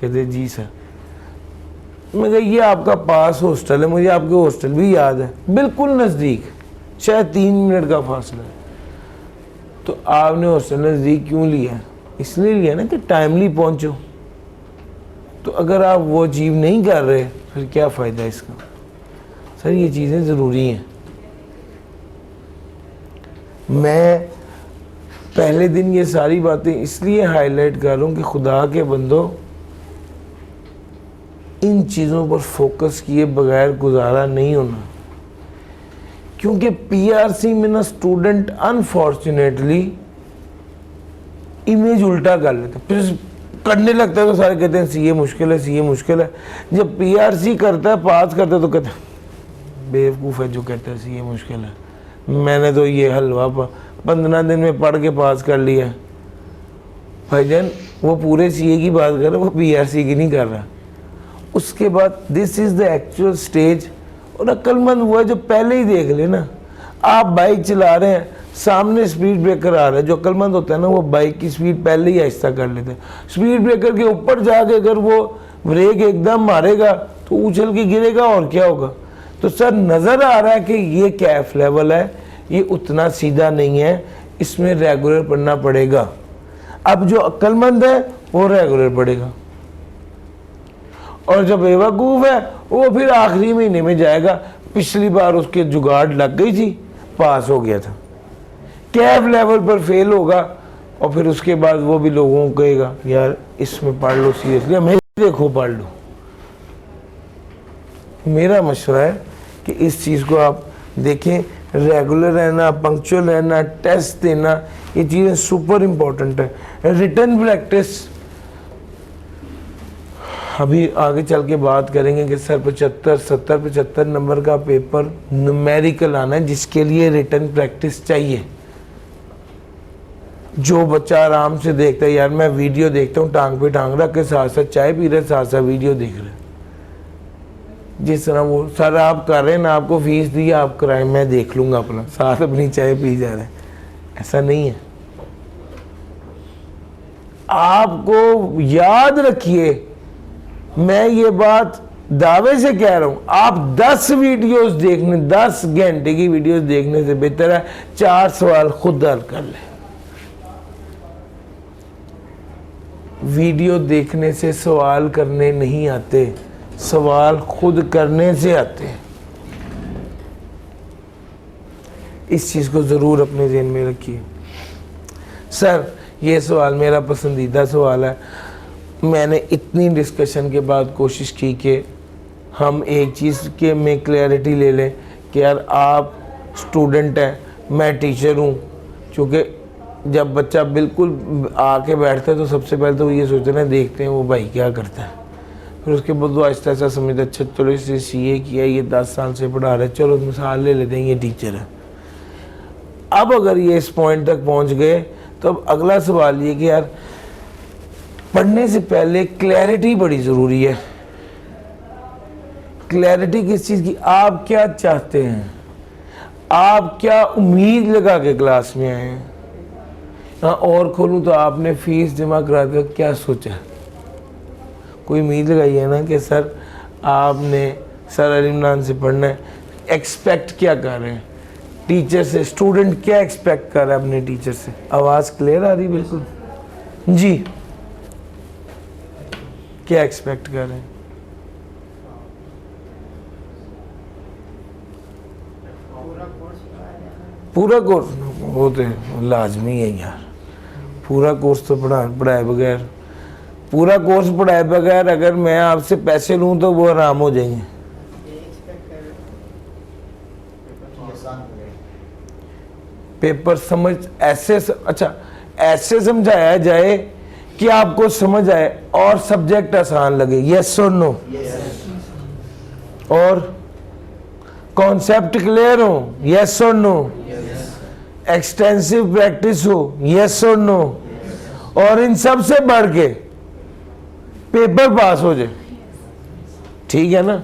कहते जी सर। मैं कहा ये आपका पास हॉस्टल है, मुझे आपके हॉस्टल भी याद है, बिल्कुल नज़दीक, शायद 3 मिनट का फासला है। तो आपने हॉस्टल नज़दीक क्यों लिया? इसलिए लिया ना कि टाइमली पहुँचो। तो अगर आप वो अचीव नहीं कर रहे फिर क्या फ़ायदा इसका? सर ये चीज़ें ज़रूरी हैं। मैं पहले दिन ये सारी बातें इसलिए हाईलाइट कर रहा हूँ कि खुदा के बंदों, इन चीज़ों पर फोकस किए बगैर गुजारा नहीं होना। क्योंकि पीआरसी में ना स्टूडेंट अनफॉर्चुनेटली इमेज उल्टा कर लेते, फिर करने लगता है तो सारे कहते हैं सीए मुश्किल है, सीए मुश्किल है। जब पीआरसी करता है, पास करता है तो कहते हैं बेवकूफ़ है जो कहता है सीए मुश्किल है, मैंने तो ये हलवा 15 दिन में पढ़ के पास कर लिया। भाईजान वो पूरे सीए की बात कर रहा है, वो पीआरसी की नहीं कर रहा। उसके बाद this is the actual stage. और अक्लमंद हुआ जो पहले ही देख ले ना, आप बाइक चला रहे हैं, सामने स्पीड ब्रेकर आ रहा है, जो अक्लमंद होता है ना वो बाइक की स्पीड पहले ही आहिस्ता कर लेते हैं। स्पीड ब्रेकर के ऊपर जाके अगर वो ब्रेक एकदम मारेगा तो उछल के गिरेगा और क्या होगा। तो सर नज़र आ रहा है कि ये कैफ लेवल है, ये उतना सीधा नहीं है, इसमें रेगुलर पढ़ना पड़ेगा। अब जो अक्लमंद है वो रेगुलर पढ़ेगा, और जब बेवकूफ़ है वो फिर आखिरी महीने में जाएगा। पिछली बार उसके जुगाड़ लग गई थी, पास हो गया था, कैफ लेवल पर फेल होगा, और फिर उसके बाद वो भी लोगों को कहेगा यार इसमें पढ़ लो सीरियसली, हमें देखो पढ़ लो। मेरा मशवरा है कि इस चीज़ को आप देखें, रेगुलर रहना, पंक्चुअल रहना, टेस्ट देना, ये चीज़ें सुपर इम्पोर्टेंट है। रिटन प्रैक्टिस अभी आगे चल के बात करेंगे कि सर 75 नंबर का पेपर न्यूमेरिकल आना है, जिसके लिए रिटन प्रैक्टिस चाहिए। जो बच्चा आराम से देखता है, यार मैं वीडियो देखता हूँ टांग पे टांग रख के, साथ साथ चाय पी रहे, साथ साथ वीडियो देख रहे, जिस तरह वो सर आप कर रहे हैं ना, आपको फीस दी आप कराएं, मैं देख लूँगा अपना, साथ अपनी चाय पी जा रहे हैं, ऐसा नहीं है। आपको याद रखिए, मैं ये बात दावे से कह रहा हूं, आप 10 वीडियोस देखने, 10 घंटे की वीडियोस देखने से बेहतर है 4 सवाल खुद हल कर लें। वीडियो देखने से सवाल करने नहीं आते, सवाल खुद करने से आते हैं। इस चीज को जरूर अपने ज़हन में रखिए। सर ये सवाल मेरा पसंदीदा सवाल है, मैंने इतनी डिस्कशन के बाद कोशिश की कि हम एक चीज़ के में क्लैरिटी ले लें कि यार आप स्टूडेंट हैं, मैं टीचर हूँ। क्योंकि जब बच्चा बिल्कुल आके बैठता है तो सबसे पहले तो ये सोचते हैं, देखते हैं वो भाई क्या करता है, फिर उसके बाद वो आहिस्ता आहिस्ता समझते, अच्छा चलो इससे सीए किया, ये 10 साल से पढ़ा रहा है, चलो मिसाल ले लेते हैं ये टीचर है। अब अगर ये इस पॉइंट तक पहुँच गए तो अब अगला सवाल ये कि यार पढ़ने से पहले क्लैरिटी बड़ी ज़रूरी है। क्लैरिटी किस चीज़ की, आप क्या चाहते हैं, आप क्या उम्मीद लगा के क्लास में आए हैं। हाँ और खोलूँ तो आपने फीस जमा करा कर क्या सोचा, कोई उम्मीद लगाई है ना कि सर आपने सर अली इमरान से पढ़ना है, एक्सपेक्ट क्या कर रहे हैं टीचर से, स्टूडेंट क्या एक्सपेक्ट कर रहा है अपने टीचर से। आवाज़ क्लियर आ रही बिल्कुल जी, क्या एक्सपेक्ट कर रहे हैं। पूरा कोर्स वो तो लाजमी है यार, पूरा कोर्स तो पढ़ाए बगैर, पूरा कोर्स पढ़ाए बगैर अगर मैं आपसे पैसे लूं तो वो आराम हो जाएंगे। पेपर समझ ऐसे अच्छा ऐसे समझाया जाए कि आपको समझ आए और सब्जेक्ट आसान लगे, यस और नो, और कॉन्सेप्ट क्लियर हो, यस और नो, एक्सटेंसिव प्रैक्टिस हो, यस और नो, और इन सब से बढ़ के पेपर पास हो जाए, ठीक है ना।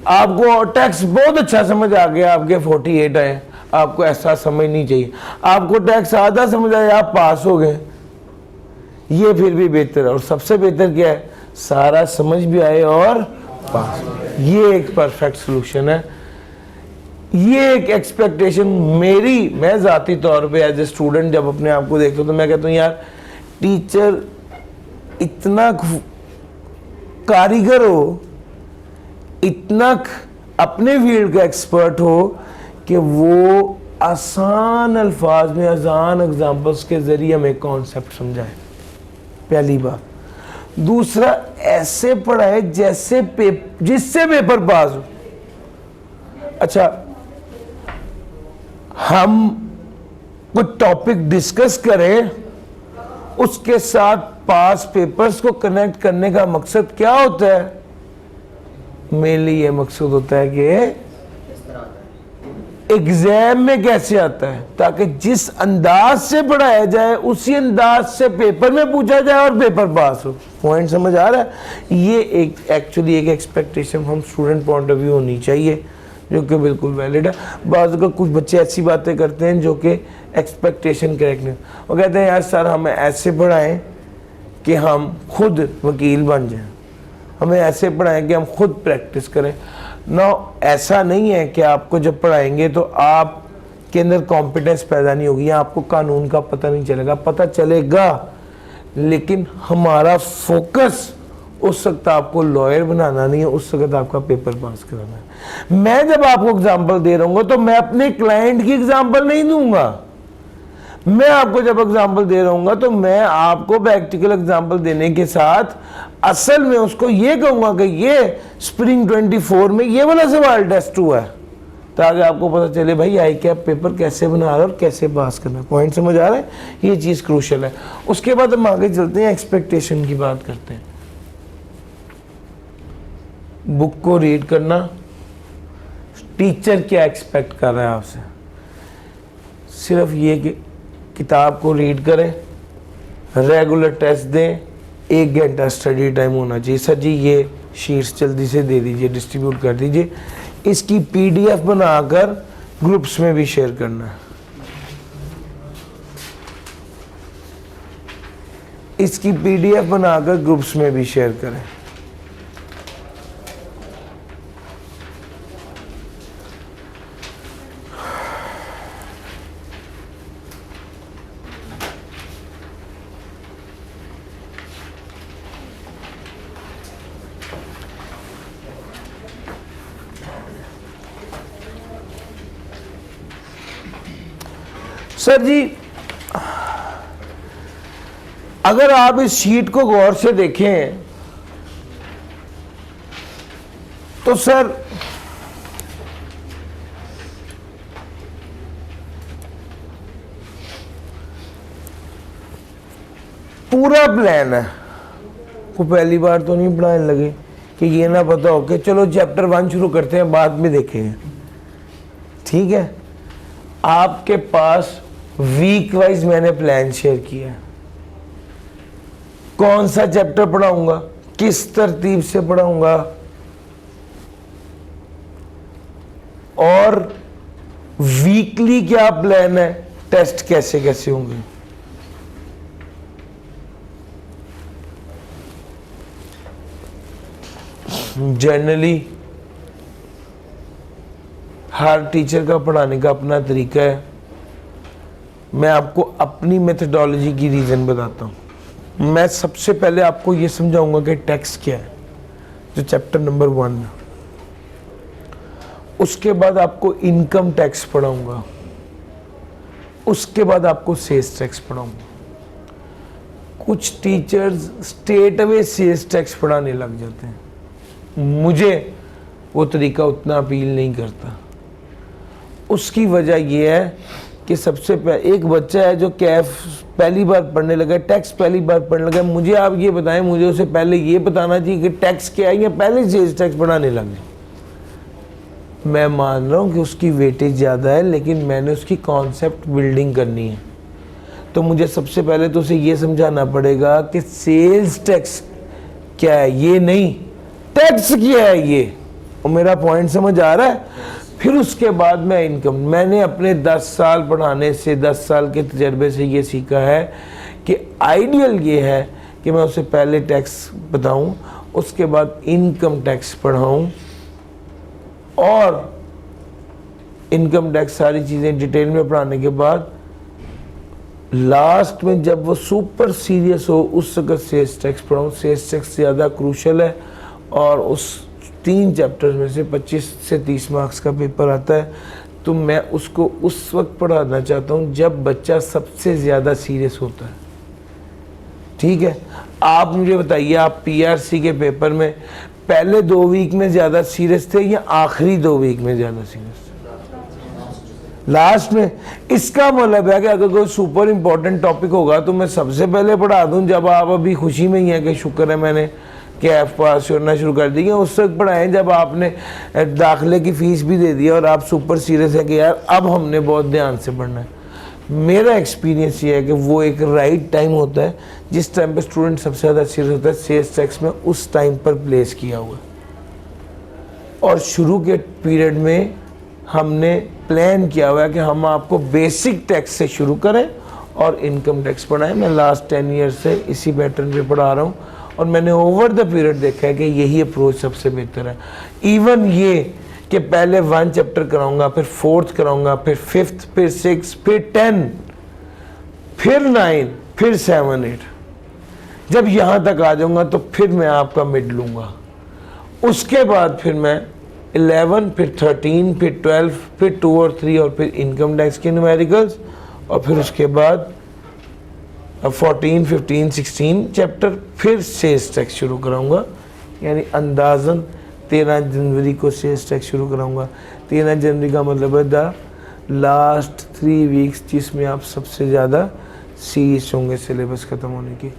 आपको टेक्स्ट बहुत अच्छा समझ आ गया, आपके 48 आए, आपको ऐसा समझ नहीं चाहिए। आपको टेक्स्ट आधा समझ आया, आप पास हो गए, ये फिर भी बेहतर है। और सबसे बेहतर क्या है, सारा समझ भी आए और पास, ये एक परफेक्ट सोल्यूशन है। ये एक एक्सपेक्टेशन मेरी, मैं ज़ाती तौर पे एज ए स्टूडेंट जब अपने आप को देखता हूँ तो मैं कहता हूँ यार टीचर इतना कारीगर हो, इतना अपने फील्ड का एक्सपर्ट हो कि वो आसान अल्फाज में, आसान एग्जाम्पल्स के ज़रिए हमें कॉन्सेप्ट समझाए, पहली बात। दूसरा, ऐसे पढ़ाए जैसे जिससे पेपर पास हो। अच्छा हम कुछ टॉपिक डिस्कस करें, उसके साथ पास पेपर्स को कनेक्ट करने का मकसद क्या होता है? मेनली ये मकसद होता है कि एग्जाम में कैसे आता है, ताकि जिस अंदाज से पढ़ाया जाए उसी अंदाज से पेपर में पूछा जाए और पेपर पास हो। पॉइंट समझ आ रहा है? ये एक एक्चुअली एक एक्सपेक्टेशन हम स्टूडेंट पॉइंट ऑफ व्यू होनी चाहिए, जो कि बिल्कुल वैलिड है। बाज़ का कुछ बच्चे ऐसी बातें करते हैं जो कि एक्सपेक्टेशन करेक्ट नहीं, वो कहते हैं यार सर हमें ऐसे पढ़ाएं कि हम खुद वकील बन जाएं, हमें ऐसे पढ़ाएं कि हम खुद प्रैक्टिस करें। ना, ऐसा नहीं है कि आपको जब पढ़ाएंगे तो आप के अंदर कॉम्पिटेंस पैदा नहीं होगी या आपको कानून का पता नहीं चलेगा, पता चलेगा, लेकिन हमारा फोकस उस वक्त आपको लॉयर बनाना नहीं है, उस वक्त आपका पेपर पास कराना है। मैं जब आपको एग्जांपल दे रहा हूँ तो मैं अपने क्लाइंट की एग्जांपल नहीं दूंगा। मैं आपको जब एग्जांपल दे रहा हूँ तो मैं आपको प्रैक्टिकल एग्जांपल देने के साथ असल में उसको ये कहूंगा कि ये स्प्रिंग 24 में ये वाला सवाल टेस्ट हुआ है, ताकि आपको पता चले भाई आई कैप पेपर कैसे बना रहा है और कैसे पास करना है। पॉइंट समझ आ रहा है? ये चीज़ क्रूशियल है। उसके बाद हम आगे चलते हैं, एक्सपेक्टेशन की बात करते हैं। बुक को रीड करना, टीचर क्या एक्सपेक्ट कर रहा है आपसे? सिर्फ ये कि किताब को रीड करें, रेगुलर टेस्ट दें, 1 घंटा स्टडी टाइम होना चाहिए। सर जी ये शीट्स जल्दी से दे दीजिए, डिस्ट्रीब्यूट कर दीजिए। इसकी पीडीएफ बनाकर ग्रुप्स में भी शेयर करना है। इसकी पीडीएफ बनाकर ग्रुप्स में भी शेयर करें। सर जी अगर आप इस शीट को गौर से देखें तो सर पूरा प्लान है। को पहली बार तो नहीं पढ़ाने लगे कि ये ना पता हो कि चलो चैप्टर 1 शुरू करते हैं बाद में देखेंगे, ठीक है? आपके पास वीक वाइज मैंने प्लान शेयर किया है। कौन सा चैप्टर पढ़ाऊंगा, किस तरतीब से पढ़ाऊंगा और वीकली क्या प्लान है, टेस्ट कैसे कैसे होंगे। जनरली हर टीचर का पढ़ाने का अपना तरीका है। मैं आपको अपनी मेथडोलॉजी की रीज़न बताता हूँ। मैं सबसे पहले आपको ये समझाऊंगा कि टैक्स क्या है, जो चैप्टर नंबर 1 है। उसके बाद आपको इनकम टैक्स पढ़ाऊंगा, उसके बाद आपको सेल्स टैक्स पढ़ाऊंगा। कुछ teachers straight away sales tax पढ़ाने लग जाते हैं, मुझे वो तरीका उतना अपील नहीं करता। उसकी वजह यह है कि सबसे पहले एक बच्चा है जो कैफ पहली बार पढ़ने लगा, टैक्स पहली बार पढ़ने लगा, मुझे आप ये बताएं, मुझे उसे पहले ये बताना चाहिए कि टैक्स क्या है या पहले सेल्स टैक्स पढ़ाने लगे। मैं मान रहा हूँ कि उसकी वेटेज ज़्यादा है, लेकिन मैंने उसकी कॉन्सेप्ट बिल्डिंग करनी है। तो मुझे सबसे पहले तो उसे ये समझाना पड़ेगा कि सेल्स टैक्स क्या है, ये नहीं टैक्स क्या है ये। और मेरा पॉइंट समझ आ रहा है? फिर उसके बाद मैं इनकम, मैंने अपने 10 साल पढ़ाने से, 10 साल के तजर्बे से ये सीखा है कि आइडियल ये है कि मैं उसे पहले टैक्स बताऊं, उसके बाद इनकम टैक्स पढ़ाऊं और इनकम टैक्स सारी चीज़ें डिटेल में पढ़ाने के बाद लास्ट में जब वो सुपर सीरियस हो उस वक्त सेल्स टैक्स पढ़ाऊँ। सेल्स टैक्स ज़्यादा क्रूशल है और उस 3 चैप्टर्स में से 25 से 30 मार्क्स का पेपर आता है। तो मैं उसको उस वक्त पढ़ाना चाहता हूँ जब बच्चा सबसे ज़्यादा सीरियस होता है, ठीक है? आप मुझे बताइए, आप पीआरसी के पेपर में पहले 2 वीक में ज़्यादा सीरियस थे या आखिरी 2 वीक में ज़्यादा सीरियस थे? लास्ट में। इसका मतलब है कि अगर कोई सुपर इम्पोर्टेंट टॉपिक होगा तो मैं सबसे पहले पढ़ा दूं जब आप अभी खुशी में ही हैं कि शुक्र है मैंने कैफ पास करना शुरू कर दी, उस वक्त पढ़ाएं जब आपने दाखिले की फ़ीस भी दे दिया और आप सुपर सीरियस है कि यार अब हमने बहुत ध्यान से पढ़ना है। मेरा एक्सपीरियंस ये है कि वो एक राइट टाइम होता है जिस टाइम पे स्टूडेंट सबसे ज़्यादा सीरियस होता है सेल्स टैक्स में, उस टाइम पर प्लेस किया हुआ। और शुरू के पीरियड में हमने प्लान किया हुआ है कि हम आपको बेसिक टैक्स से शुरू करें और इनकम टैक्स पढ़ाएं। मैं लास्ट 10 ईयर से इसी पैटर्न पे पढ़ा रहा हूँ और मैंने ओवर द पीरियड देखा है कि यही अप्रोच सबसे बेहतर है। इवन ये कि पहले 1 चैप्टर कराऊंगा, फिर 4th कराऊंगा, फिर 5th, फिर 6th, फिर 10, फिर 9, फिर 7, 8, जब यहाँ तक आ जाऊंगा तो फिर मैं आपका मिड लूँगा। उसके बाद फिर मैं 11, फिर 13, फिर 12, फिर 2 और 3 और फिर इनकम टैक्स के न्यूमेरिकल्स, और फिर उसके बाद 14, 15, 16 चैप्टर फिर सेल्स टैक्स शुरू कराऊंगा। यानी अंदाज़न 13 जनवरी को सेल्स टैक्स शुरू कराऊंगा। 13 जनवरी का मतलब है द लास्ट 3 वीक्स जिसमें आप सबसे ज़्यादा सीरियस होंगे सिलेबस ख़त्म होने की।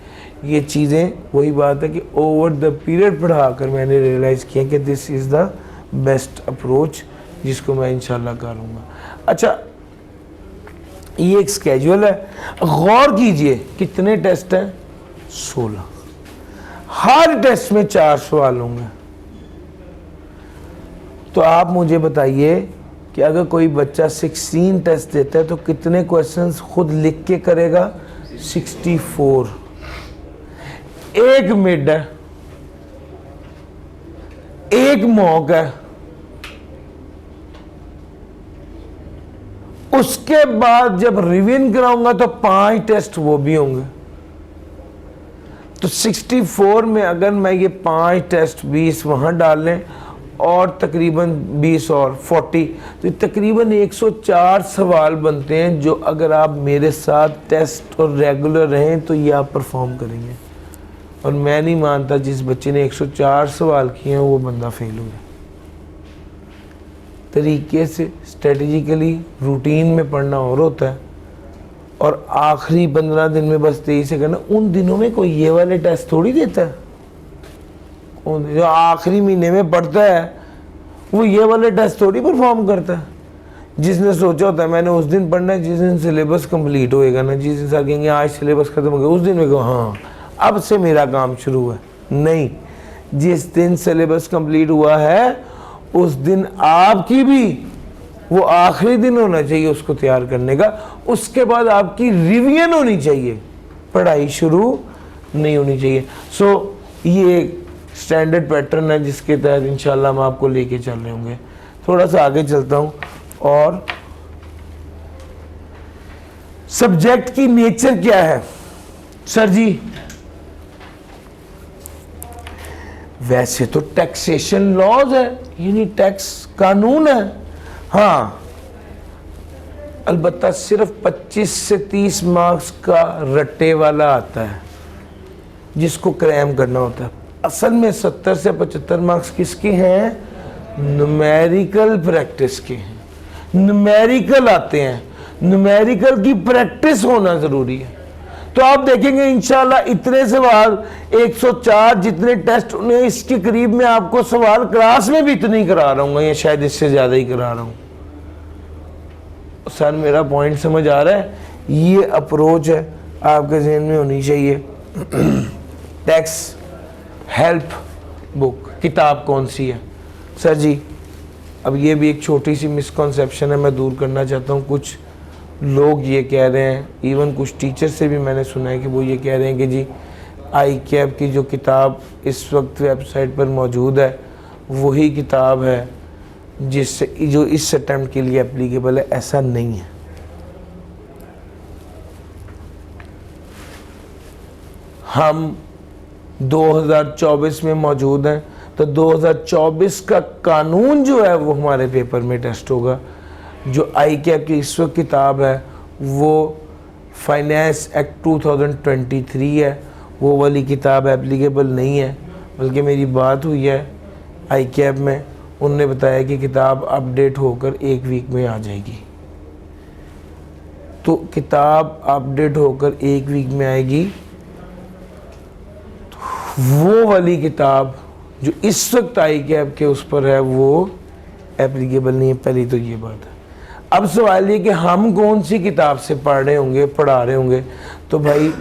ये चीज़ें वही बात है कि ओवर द पीरियड पढ़ा कर मैंने रियलाइज़ किया कि this is the best approach जिसको मैं इंशाल्लाह करूँगा। अच्छा, ये एक स्केड्यूल है, गौर कीजिए कितने टेस्ट हैं, 16। हर टेस्ट में 4 सवाल होंगे। तो आप मुझे बताइए कि अगर कोई बच्चा 16 टेस्ट देता है तो कितने क्वेश्चंस खुद लिख के करेगा, 64। एक मिड है, एक मॉक है, उसके बाद जब रिवीजन कराऊंगा तो 5 टेस्ट वो भी होंगे। तो 64 में अगर मैं ये 5 टेस्ट 20 वहां डाल लें और तकरीबन 20 और 40, तो तकरीबन 104 सवाल बनते हैं जो अगर आप मेरे साथ टेस्ट और रेगुलर रहें तो ये आप परफॉर्म करेंगे। और मैं नहीं मानता जिस बच्चे ने 104 सवाल किए हैं वो बंदा फेल हो गया। तरीके से स्ट्रेटजिकली रूटीन में पढ़ना और होता है, और आखिरी 15 दिन में बस 23 से करना। उन दिनों में कोई ये वाले टेस्ट थोड़ी देता है। जो आखिरी महीने में पढ़ता है वो ये वाले टेस्ट थोड़ी परफॉर्म करता है। जिसने सोचा होता है मैंने उस दिन पढ़ना है जिस दिन सिलेबस कंप्लीट होएगा ना, जिस दिन सर कहेंगे आज सिलेबस खत्म हो गया, उस दिन में कहो हाँ अब से मेरा काम शुरू है। नहीं, जिस दिन सिलेबस कंप्लीट हुआ है उस दिन आपकी भी वो आखिरी दिन होना चाहिए उसको तैयार करने का। उसके बाद आपकी रिवीजन होनी चाहिए, पढ़ाई शुरू नहीं होनी चाहिए। सो ये एक स्टैंडर्ड पैटर्न है जिसके तहत इंशाल्लाह हम आपको लेके चल रहे होंगे। थोड़ा सा आगे चलता हूँ, और सब्जेक्ट की नेचर क्या है सर जी? वैसे तो टैक्सेशन लॉज है, यानी टैक्स कानून है। हाँ, अलबत्ता सिर्फ 25 से 30 मार्क्स का रट्टे वाला आता है जिसको क्रैम करना होता है। असल में 70 से 75 मार्क्स किसके हैं? न्यूमेरिकल प्रैक्टिस के हैं। न्यूमेरिकल आते हैं, न्यूमेरिकल की प्रैक्टिस होना जरूरी है। तो आप देखेंगे इंशाल्लाह इतने सवाल 104 जितने टेस्ट उन्हें इसके करीब में आपको सवाल क्लास में भी इतने ही करा रहा हूँ या शायद इससे ज़्यादा ही करा रहा हूँ। सर मेरा पॉइंट समझ आ रहा है? ये अप्रोच है आपके जहन में होनी चाहिए। टैक्स हेल्प बुक किताब कौन सी है सर जी? अब ये भी एक छोटी सी मिसकॉन्सेप्शन है, मैं दूर करना चाहता हूँ। कुछ लोग ये कह रहे हैं, इवन कुछ टीचर से भी मैंने सुना है कि वो ये कह रहे हैं कि जी ICAP की जो किताब इस वक्त वेबसाइट पर मौजूद है वही किताब है जिससे जो इस अटेम्प्ट के लिए एप्लीकेबल है। ऐसा नहीं है। हम 2024 में मौजूद हैं तो 2024 का कानून जो है वो हमारे पेपर में टेस्ट होगा। जो ICAP की इस वक्त किताब है वो फाइनेंस एक्ट 2023 है, वो वाली किताब एप्लीकेबल नहीं है। बल्कि मेरी बात हुई है ICAP में, उनने बताया कि किताब अपडेट होकर 1 वीक में आ जाएगी। तो किताब अपडेट होकर 1 वीक में आएगी। वो वाली किताब जो इस वक्त आई कैप के उस पर है वो एप्लीकेबल नहीं है। पहली तो ये बात है। अब सवाल ये कि हम कौन सी किताब से पढ़ा रहे होंगे। तो भाई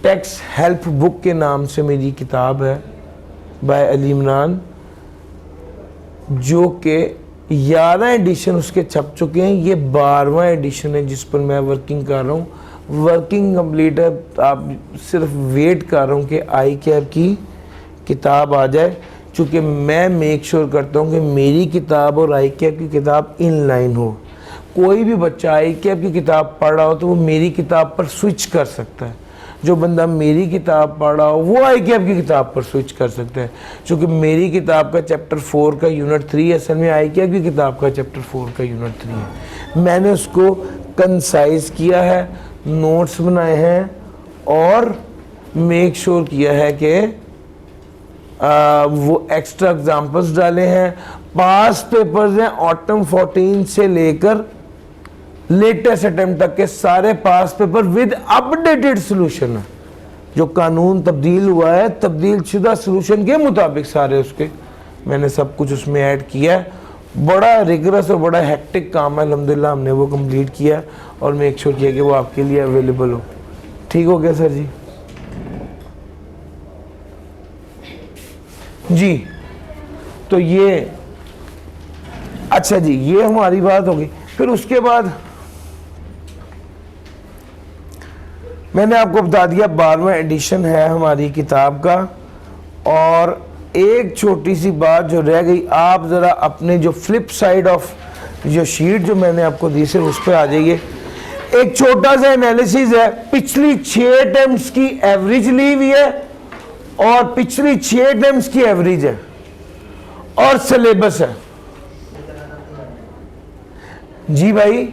टैक्स हेल्प बुक के नाम से मेरी किताब है बाय अली इमरान, जो कि 11 एडिशन उसके छप चुके हैं। ये 12वां एडिशन है जिस पर मैं वर्किंग कर रहा हूँ। वर्किंग कंप्लीट है। आप सिर्फ वेट कर रहा हूँ कि आई कैप की किताब आ जाए, चूँकि मैं मेक श्योर करता हूँ कि मेरी किताब और आई कैप की किताब इन लाइन हो। कोई भी बच्चा आई कैप की किताब पढ़ रहा हो तो वो मेरी किताब पर स्विच कर सकता है। जो बंदा मेरी किताब पढ़ रहा हो वो आई कैप की किताब पर स्विच कर सकता है। चूँकि मेरी किताब का चैप्टर 4 का यूनिट 3 असल में आई कैप की किताब का चैप्टर 4 का यूनिट 3 है। मैंने उसको कंसाइज किया है, नोट्स बनाए हैं और मेक श्योर किया है कि वो एक्स्ट्रा एग्जाम्पल्स डाले हैं। पास पेपर्स हैं ऑटम 14 से लेकर लेटेस्ट अटेम्प्ट तक के सारे पास पेपर विद अपडेटेड सोल्यूशन है। जो कानून तब्दील हुआ है तब्दील शुदा सोल्यूशन के मुताबिक सारे उसके मैंने सब कुछ उसमें ऐड किया है। बड़ा रिगरस और बड़ा हेक्टिक काम है, अल्हम्दुलिल्लाह हमने वो कंप्लीट किया और मेक श्योर किया कि वो आपके लिए अवेलेबल हो। ठीक हो गया सर जी? जी तो ये अच्छा जी, ये हमारी बात होगी। फिर उसके बाद मैंने आपको बता दिया 12वां एडिशन है हमारी किताब का। और एक छोटी सी बात जो रह गई, आप ज़रा अपने जो फ्लिप साइड ऑफ जो शीट जो मैंने आपको दी सिर्फ उस पर आ जाइए। एक छोटा सा एनालिसिस है। पिछली 6 अटेम्प्ट्स की एवरेज ली हुई है और पिछली 6 अटेम्प्ट्स की एवरेज है और सिलेबस है। जी भाई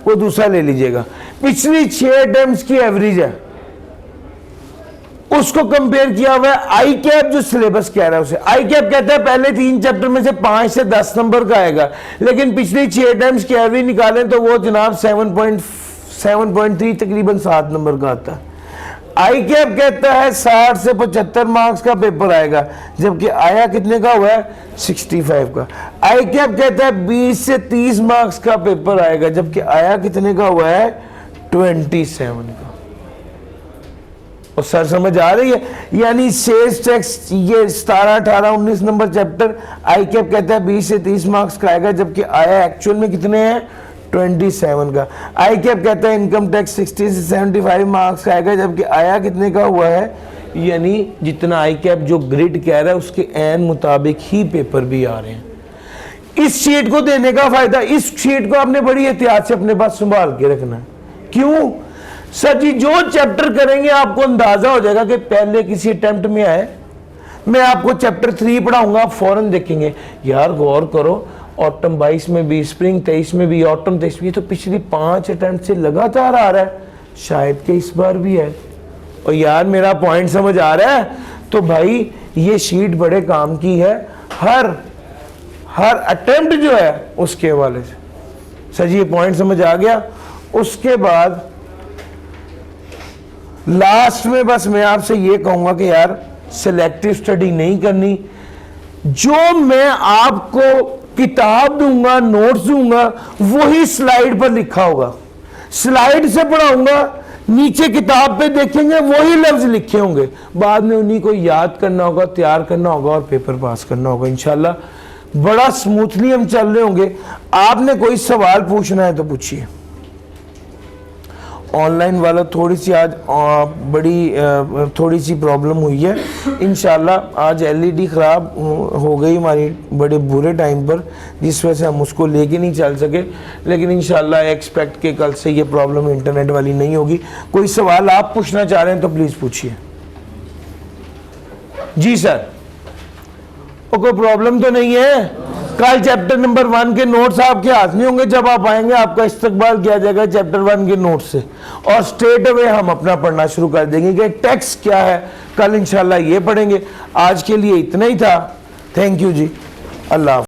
वो दूसरा ले लीजिएगा। पिछली 6 अटेम्प्ट्स की एवरेज है, उसको कंपेयर किया हुआ है आई कैप जो सिलेबस कह रहा है उसे। आई कैप कहता है पहले 3 चैप्टर में से 5 से 10 नंबर का आएगा, लेकिन पिछली 6 अटेम्प्ट्स की एवरेज निकालें तो वो जनाब 7.3 तकरीबन 7 नंबर का आता है। आई कैप कहता है 60 से 75 मार्क्स का पेपर आएगा, जबकि आया कितने का हुआ है? 65 का। आई कैप कहता है 20 से 30 मार्क्स का पेपर आएगा, जबकि आया कितने का हुआ है? 27 का। और सर समझ आ रही है? यानी सेल्स टैक्स ये 17, 18, 19 नंबर चैप्टर आई कैप कहता है 20 से 30 मार्क्स का आएगा, जबकि आया एक्चुअल में कितने हैं? 27 का। आई कैप कहता है इनकम टैक्स 60 से 75 मार्क्स का आएगा, जबकि आया कितने का हुआ है? यानी जितना आई कैप जो ग्रिड कह रहा है उसके एन मुताबिक ही पेपर भी आ रहे हैं। इस शीट को देने का फायदा, इस शीट को आपने बड़ी एहतियात से अपने पास संभाल के रखना है। क्यों सर जी? जो चैप्टर करेंगे आपको अंदाजा हो जाएगा कि पहले किसी अटेम्प्ट में आए। मैं आपको चैप्टर 3 पढ़ाऊंगा, आप फौरन देखेंगे यार गौर करो, ऑटम 22 में भी, स्प्रिंग 23 में भी, ऑटम 23 में, तो पिछली 5 अटेम्प्ट से लगातार आ रहा है, शायद कि इस बार भी है। और यार मेरा पॉइंट समझ आ रहा है? तो भाई ये शीट बड़े काम की है हर अटेम्प्ट जो है उसके हवाले से। सर जी ये पॉइंट समझ आ गया? उसके बाद लास्ट में बस मैं आपसे ये कहूंगा कि यार सिलेक्टिव स्टडी नहीं करनी। जो मैं आपको किताब दूंगा, नोट्स दूंगा, वही स्लाइड पर लिखा होगा। स्लाइड से पढ़ाऊंगा, नीचे किताब पे देखेंगे वही लफ्ज लिखे होंगे, बाद में उन्हीं को याद करना होगा, तैयार करना होगा और पेपर पास करना होगा। इंशाल्लाह बड़ा स्मूथली हम चल रहे होंगे। आपने कोई सवाल पूछना है तो पूछिए। ऑनलाइन वाला थोड़ी सी आज थोड़ी सी प्रॉब्लम हुई है। इंशाल्लाह आज एलईडी ख़राब हो गई हमारी बड़े बुरे टाइम पर, जिस वजह से हम उसको लेके नहीं चल सके, लेकिन इंशाल्लाह एक्सपेक्ट के कल से ये प्रॉब्लम इंटरनेट वाली नहीं होगी। कोई सवाल आप पूछना चाह रहे हैं तो प्लीज़ पूछिए। जी सर, कोई प्रॉब्लम तो नहीं है? कल चैप्टर नंबर 1 के नोट्स आपके हाथ में होंगे, जब आप आएंगे आपका इस्तकबाल किया जाएगा चैप्टर 1 के नोट्स से, और स्ट्रेट अवे हम अपना पढ़ना शुरू कर देंगे कि टैक्स क्या है। कल इंशाल्लाह ये पढ़ेंगे। आज के लिए इतना ही था। थैंक यू जी, अल्लाह।